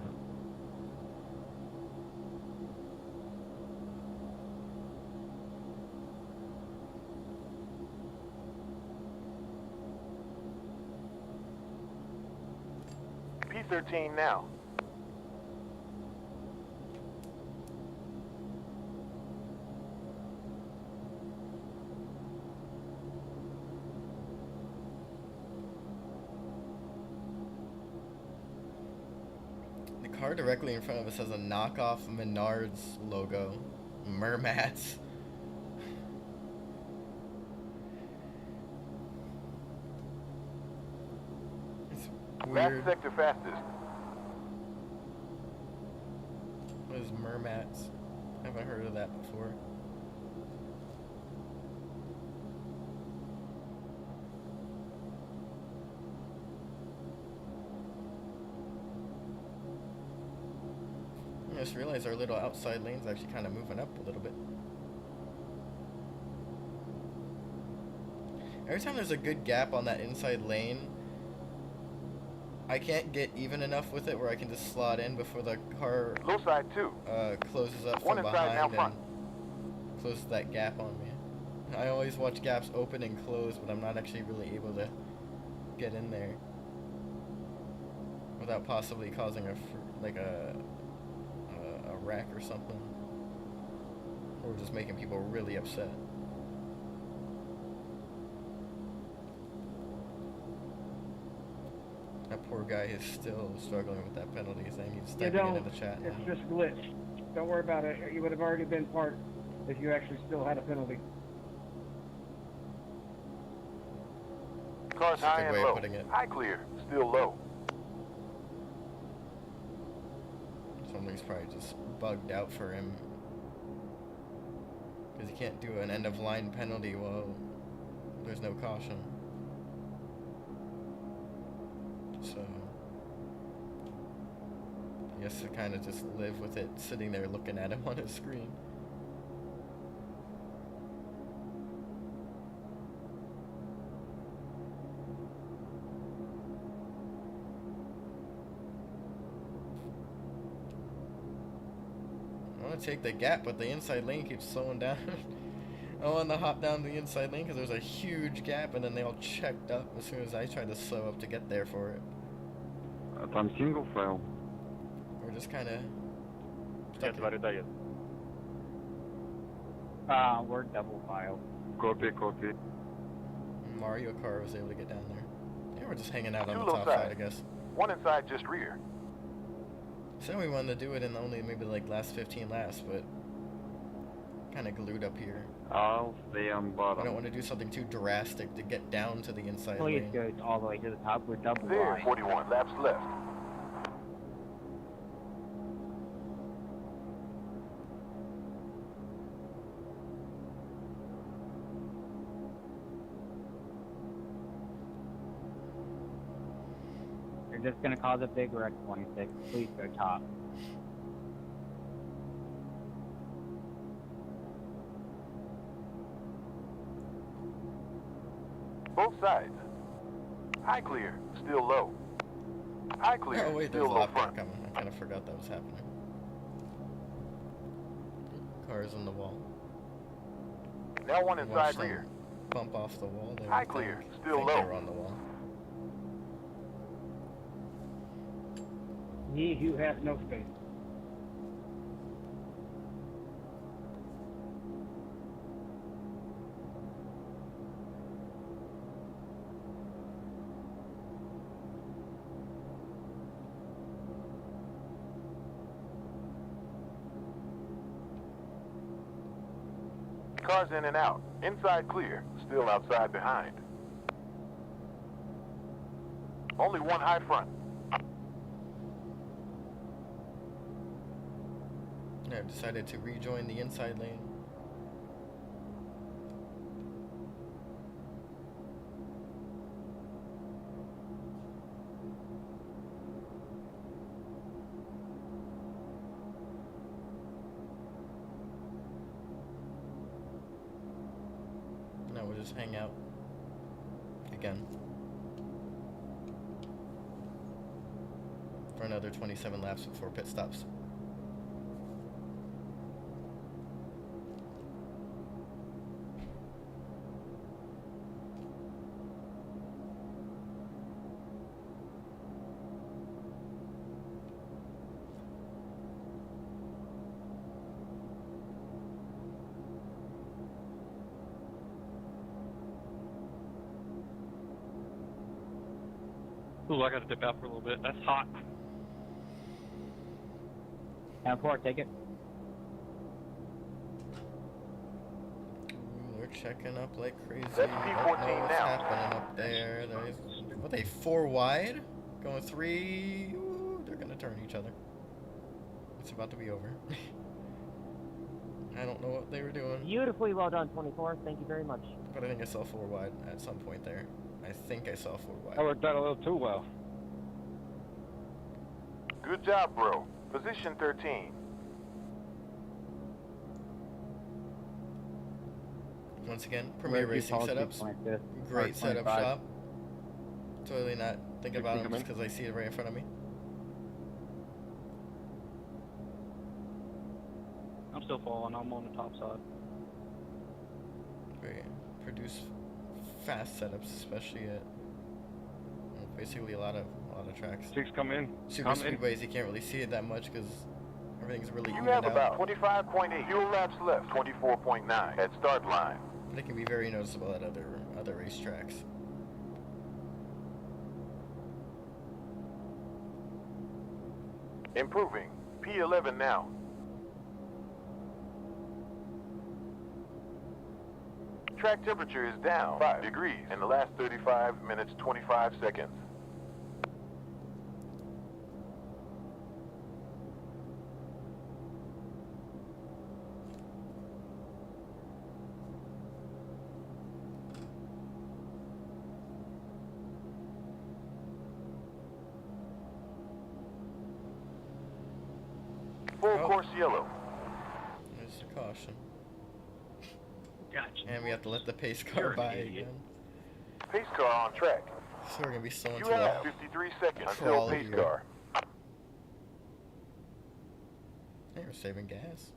P13 now. The car directly in front of us has a knockoff Menards logo. Mermats. It's weird. Last sector fastest. What is Mermats? I haven't heard of that before. I just realized our little outside lane's actually kind of moving up a little bit. Every time there's a good gap on that inside lane, I can't get even enough with it where I can just slot in before the car Low side 2. closes up One from inside, now behind front. and closes that gap on me. I always watch gaps open and close, but I'm not actually really able to get in there without possibly causing a wreck or something, or just making people really upset. That poor guy is still struggling with that penalty, saying he's You typing it don't. in the chat It's now. just glitch. Don't worry about it. You would have already been part if you actually still had a penalty. Cars That's a high good and way of low. putting it. High clear, still low. Something's probably just bugged out for him, because he can't do an end of line penalty while there's no caution. So he has to kind of just live with it, sitting there looking at him on his screen. I want to take the gap, but the inside lane keeps slowing down. I want to hop down the inside lane because there's a huge gap, and then they all checked up as soon as I tried to slow up to get there for it. Там single file. We're just kind of Yes, raceday. We're double file. Copy, copy. Mario Kart was able to get down there. Yeah, we're just hanging out on Two the low top side. side, I guess. One inside, just rear. Said we wanted to do it in only maybe like last 15 laps, but kind of glued up here. I'll stay on I bottom. don't want to do something too drastic to get down to the inside Please lane. goes all the way to the top. We're double There, wide. 41 laps left. You're just gonna cause a big wreck, 26. Please go top. Both sides. High clear, still low. High clear, Oh wait, still there's a low lap car front. coming. I kind of forgot that was happening. Cars on the wall. Now one Watch inside them rear. bump off the wall there. High clear, still I think they low. were on the wall. He who has no space. Cars in and out. Inside clear, still outside behind. Only one high front. I decided to rejoin the inside lane. Now we'll just hang out again for another 27 laps before pit stops. Ooh, I gotta dip out for a little bit. That's hot. 10-4, take it. Ooh, they're checking up like crazy. That's I P14 don't know what's now. happening up there. There's, what, they 4 wide? Going 3. Ooh, they're gonna turn each other. It's about to be over. I don't know what they were doing, Beautifully well done, 24. Thank you very much. but I think I saw 4 wide at some point there. I think I saw 4 wide. I worked out a little too well. Good job, bro. Position 13. Once again, Premier Racing setups. Great setup shop. Totally not thinking about them just because I see it right in front of me. I'm still falling. I'm on the top side. They produce fast setups, especially at basically a lot of tracks. 6 come in. Super speedways, you can't really see it that much because everything's really You evened have out. about 25.8 fuel laps left. 24.9 at start line. But it can be very noticeable at other racetracks. Improving. P11 now. Track temperature is down 5 degrees in the last 35 minutes 25 seconds. Full course yellow. There's the caution. Gotcha. And we have to let the pace car You're an by idiot. again. Pace car on track. So we're gonna be slow You into have a 53 seconds until crawl pace here. car. Hey, we're saving gas.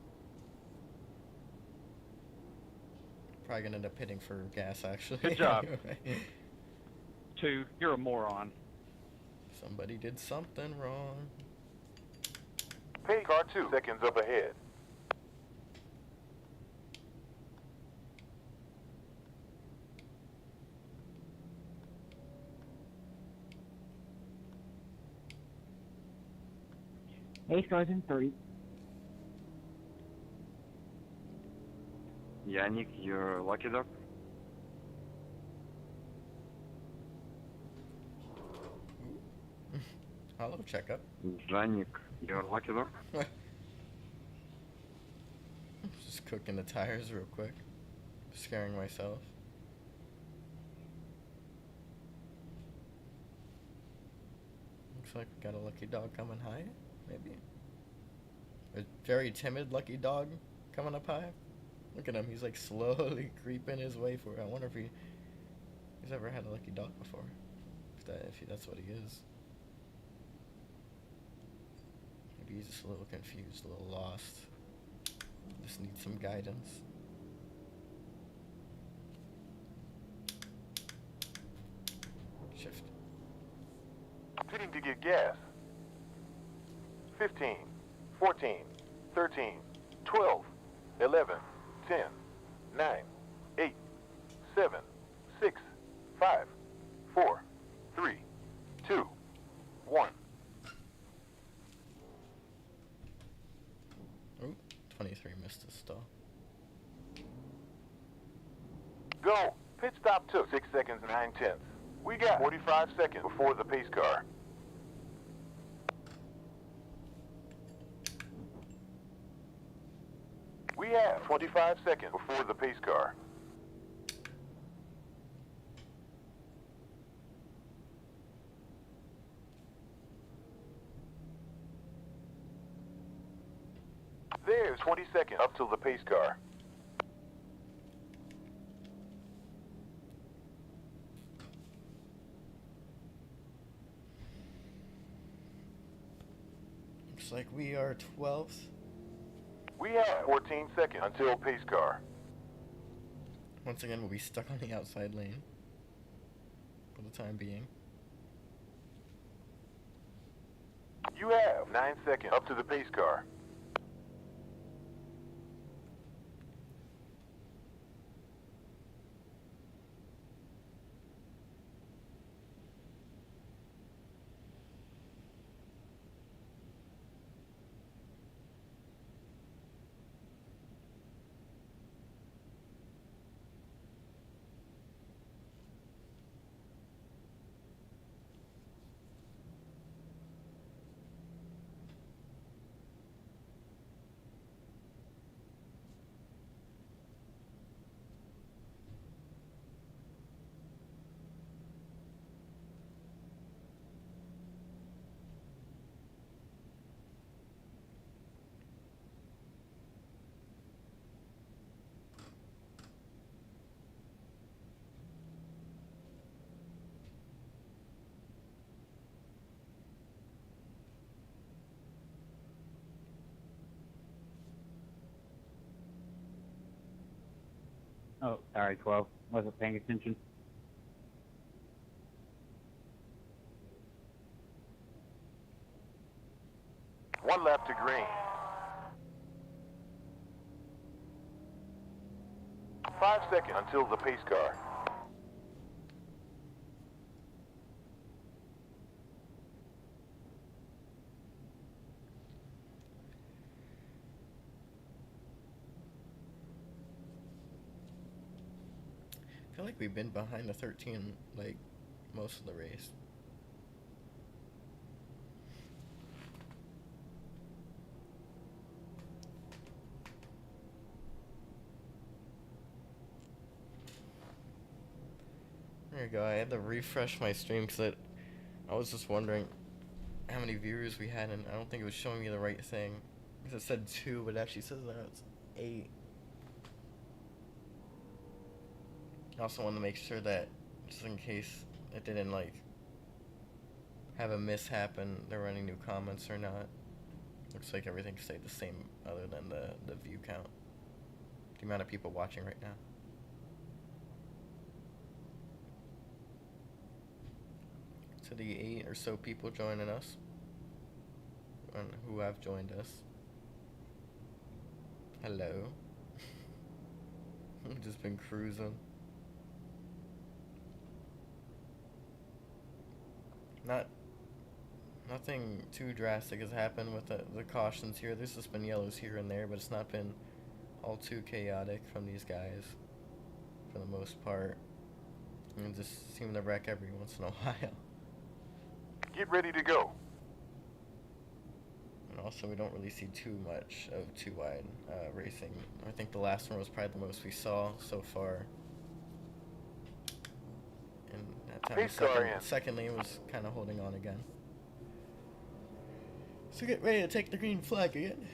Probably gonna end up pitting for gas actually. Good job. Anyway. 2, you're a moron. Somebody did something wrong. Pace car 2 seconds up ahead. Ace goes in 30. Yannick, you're lucky dog. Hello, checkup. Yannick, you're lucky dog. Just cooking the tires real quick. Scaring myself. Looks like we got a lucky dog coming high, maybe. A very timid lucky dog coming up high. Look at him, he's like slowly creeping his way for it. I wonder if he's ever had a lucky dog before. If that's what he is. Maybe he's just a little confused, a little lost. Just needs some guidance. pitting to get gas. 15, 14, 13, 12, 11, 10, 9, 8, 7, 6, 5, 4, 3, 2, 1. Ooh, 23 missed a stall. Go. Pit stop took 6 seconds 9/10. We got 45 seconds before the pace car. We have 25 seconds before the pace car. There's 20 seconds up till the pace car. Looks like we are 12th. We have 14 seconds until pace car. Once again, we'll be stuck on the outside lane for the time being. You have 9 seconds up to the pace car. Oh, sorry, 12. Wasn't paying attention. One lap to green. 5 seconds until the pace car. I feel like we've been behind the 13 like most of the race. There you go. I had to refresh my stream because I was just wondering how many viewers we had, and I don't think it was showing me the right thing. Because it said 2, but it actually says that it's 8. I also wanted to make sure that, just in case it didn't, like, have a mishap and there were any new comments or not. Looks like everything stayed the same other than the view count. The amount of people watching right now. To the 8 or so people joining us, and who have joined us. Hello. I've just been cruising. Nothing too drastic has happened with the cautions here. There's just been yellows here and there, but it's not been all too chaotic from these guys for the most part. And just seem to wreck every once in a while. Get ready to go. And also, we don't really see too much of too wide racing. I think the last one was probably the most we saw so far. And that time the second lane was kind of holding on again. So get ready to take the green flag again.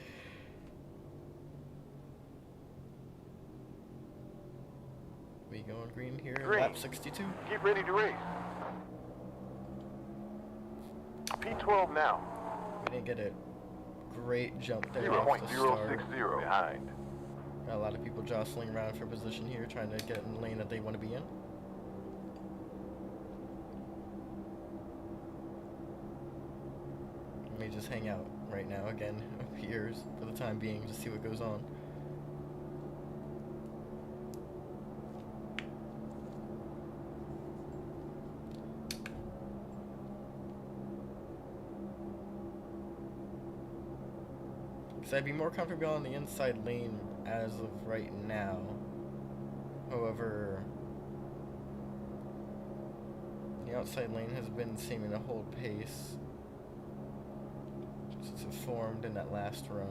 We going green here in lap 62. Get ready to race. P12 now. We didn't get a great jump there off the start. 0.060 behind. Got a lot of people jostling around for position here, trying to get in the lane that they want to be in. Let me just hang out right now again here for the time being, just see what goes on. Because I'd be more comfortable on the inside lane as of right now. However, the outside lane has been seeming to hold pace since it formed in that last run.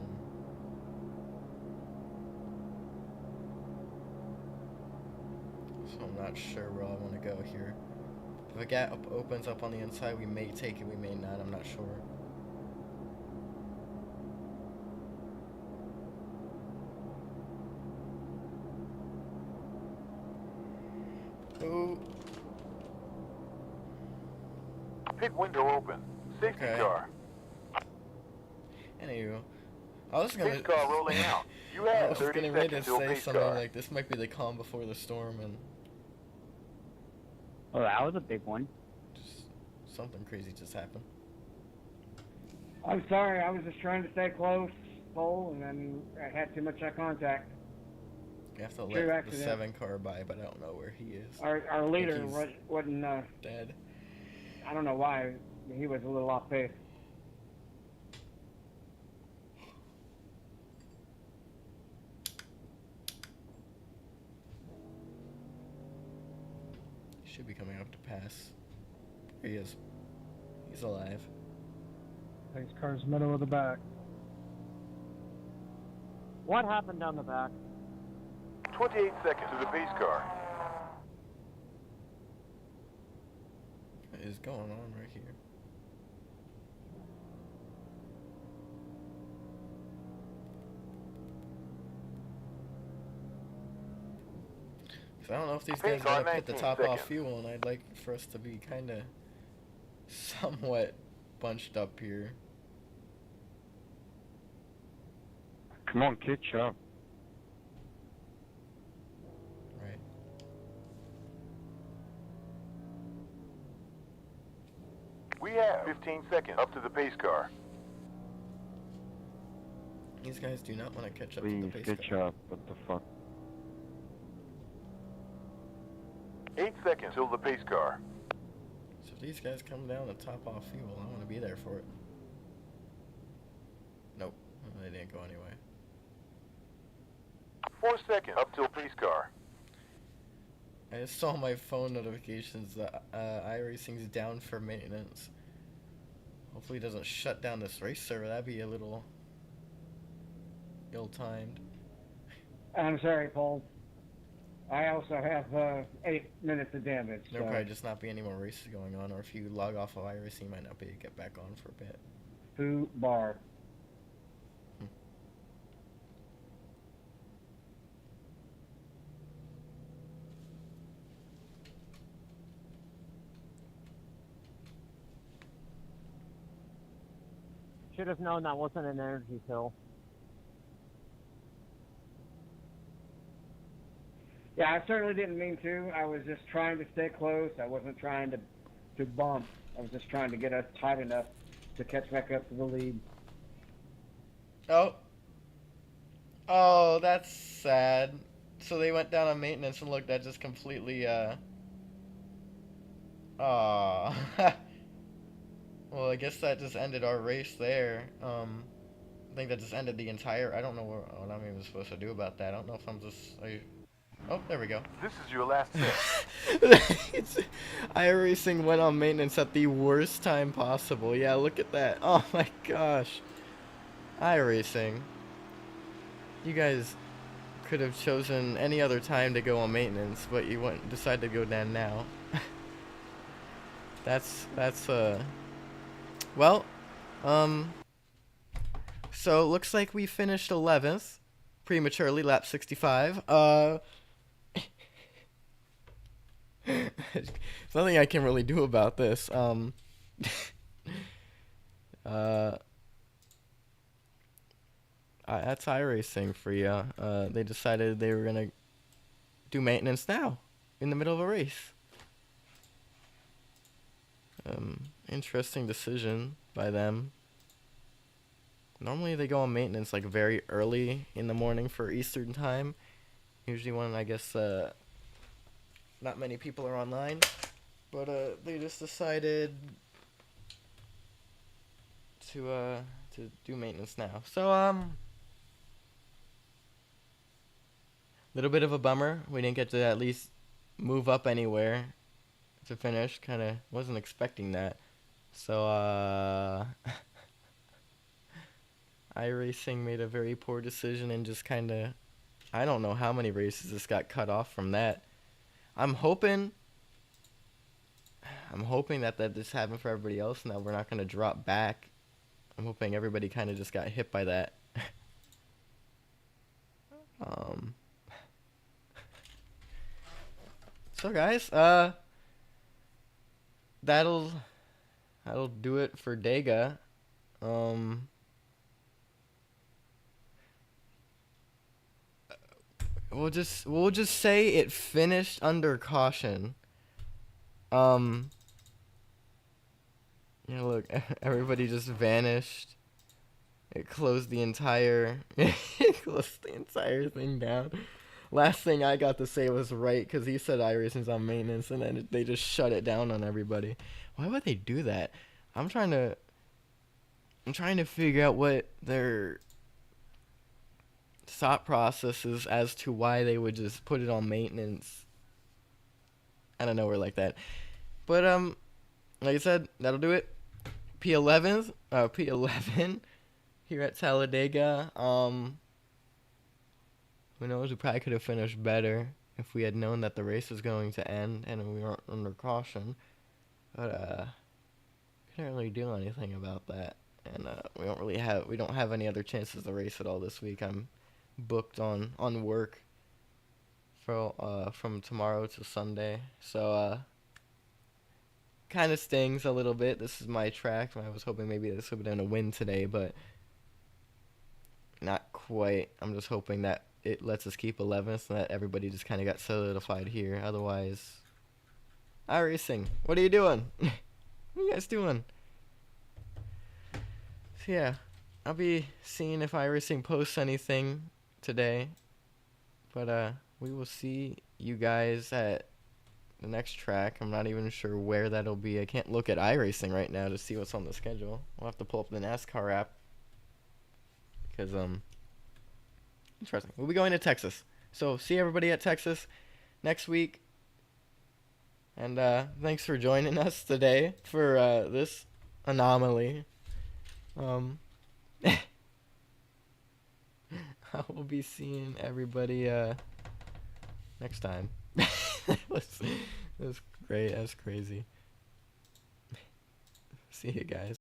So I'm not sure where I want to go here. If a gap opens up on the inside, we may take it, we may not, I'm not sure. Ooh. Pit window open. Safety car. Anywho, I was gonna. Pace car rolling out. You I have was 30 getting ready to seconds till say pace something car. like this might be the calm before the storm, and Oh, that was a big one. just something crazy just happened. I'm sorry, I was just trying to stay close, Cole, and then I had too much eye contact. You have to True let accident. the 7 car by, but I don't know where he is. Our leader he's wasn't, Dead. I don't know why, he was a little off pace. He should be coming up to pass. Here he is. He's alive. Pace car's middle of the back. What happened down the back? 28 seconds to the pace car. What is going on right here? Cause I don't know if these guys gotta put the top off fuel, and I'd like for us to be kind of somewhat bunched up here. Come on, catch up. Right. We have 15 seconds up to the pace car. These guys do not want to catch up Please, to the pace catch car. up. What the fuck? 8 seconds till the pace car. So if these guys come down the top off fuel, I want to be there for it. Nope, they didn't go anyway. 4 seconds up till pace car. I just saw my phone notifications that iRacing's down for maintenance. Hopefully it doesn't shut down this race server. That'd be a little ill-timed. I'm sorry, Paul. I also have 8 minutes of damage. There'll So. probably just not be any more races going on, or if you log off of iRacing, you might not be able to get back on for a bit. Foo bar. Should have known that wasn't an energy pill. Yeah, I certainly didn't mean to. I was just trying to stay close. I wasn't trying to bump. I was just trying to get us tight enough to catch back up to the lead. Oh. Oh, that's sad. So they went down on maintenance, and look, that just completely, Aw. Well, I guess that just ended our race there. I think that just ended the entire... I don't know what I'm even supposed to do about that. I don't know if I'm just... Oh, there we go. This is your last set. iRacing went on maintenance at the worst time possible. Yeah, look at that. Oh my gosh. iRacing. You guys could have chosen any other time to go on maintenance, but you went decide to go down now. Well, so it looks like we finished 11th prematurely, lap 65. There's nothing I can really do about this. That's iRacing for you. They decided they were gonna do maintenance now, in the middle of a race. Interesting decision by them. Normally they go on maintenance like very early in the morning for Eastern time. Usually when I guess not many people are online, but they just decided to do maintenance now. So little bit of a bummer. We didn't get to at least move up anywhere to finish. Kind of wasn't expecting that. So iRacing made a very poor decision and just kind of, I don't know how many races just got cut off from that. I'm hoping that this happened for everybody else and that we're not going to drop back. I'm hoping everybody kind of just got hit by that. So guys, that'll do it for Dega. We'll just say it finished under caution. Yeah, look, everybody just vanished. It closed the entire thing down. Last thing I got to say was right, because he said iRacing's on maintenance, and then they just shut it down on everybody. Why would they do that? I'm trying to figure out what their thought process is as to why they would just put it on maintenance. I don't know, we're like that. But like I said, that'll do it. P11 here at Talladega. Who knows? We probably could have finished better if we had known that the race was going to end and we weren't under caution. But couldn't really do anything about that. And we don't have any other chances to race at all this week. I'm booked on work for from tomorrow to Sunday. So kind of stings a little bit. This is my track. I was hoping maybe this would have been a win today, but not quite. I'm just hoping that it lets us keep 11th and that everybody just kind of got solidified here. Otherwise, iRacing, what are you doing? What are you guys doing? So yeah, I'll be seeing if iRacing posts anything today. But we will see you guys at the next track. I'm not even sure where that'll be. I can't look at iRacing right now to see what's on the schedule. We'll have to pull up the NASCAR app. Because, interesting. We'll be going to Texas. So, see everybody at Texas next week. And, thanks for joining us today for, this anomaly. I will be seeing everybody, next time. That was great. That's crazy. See you guys.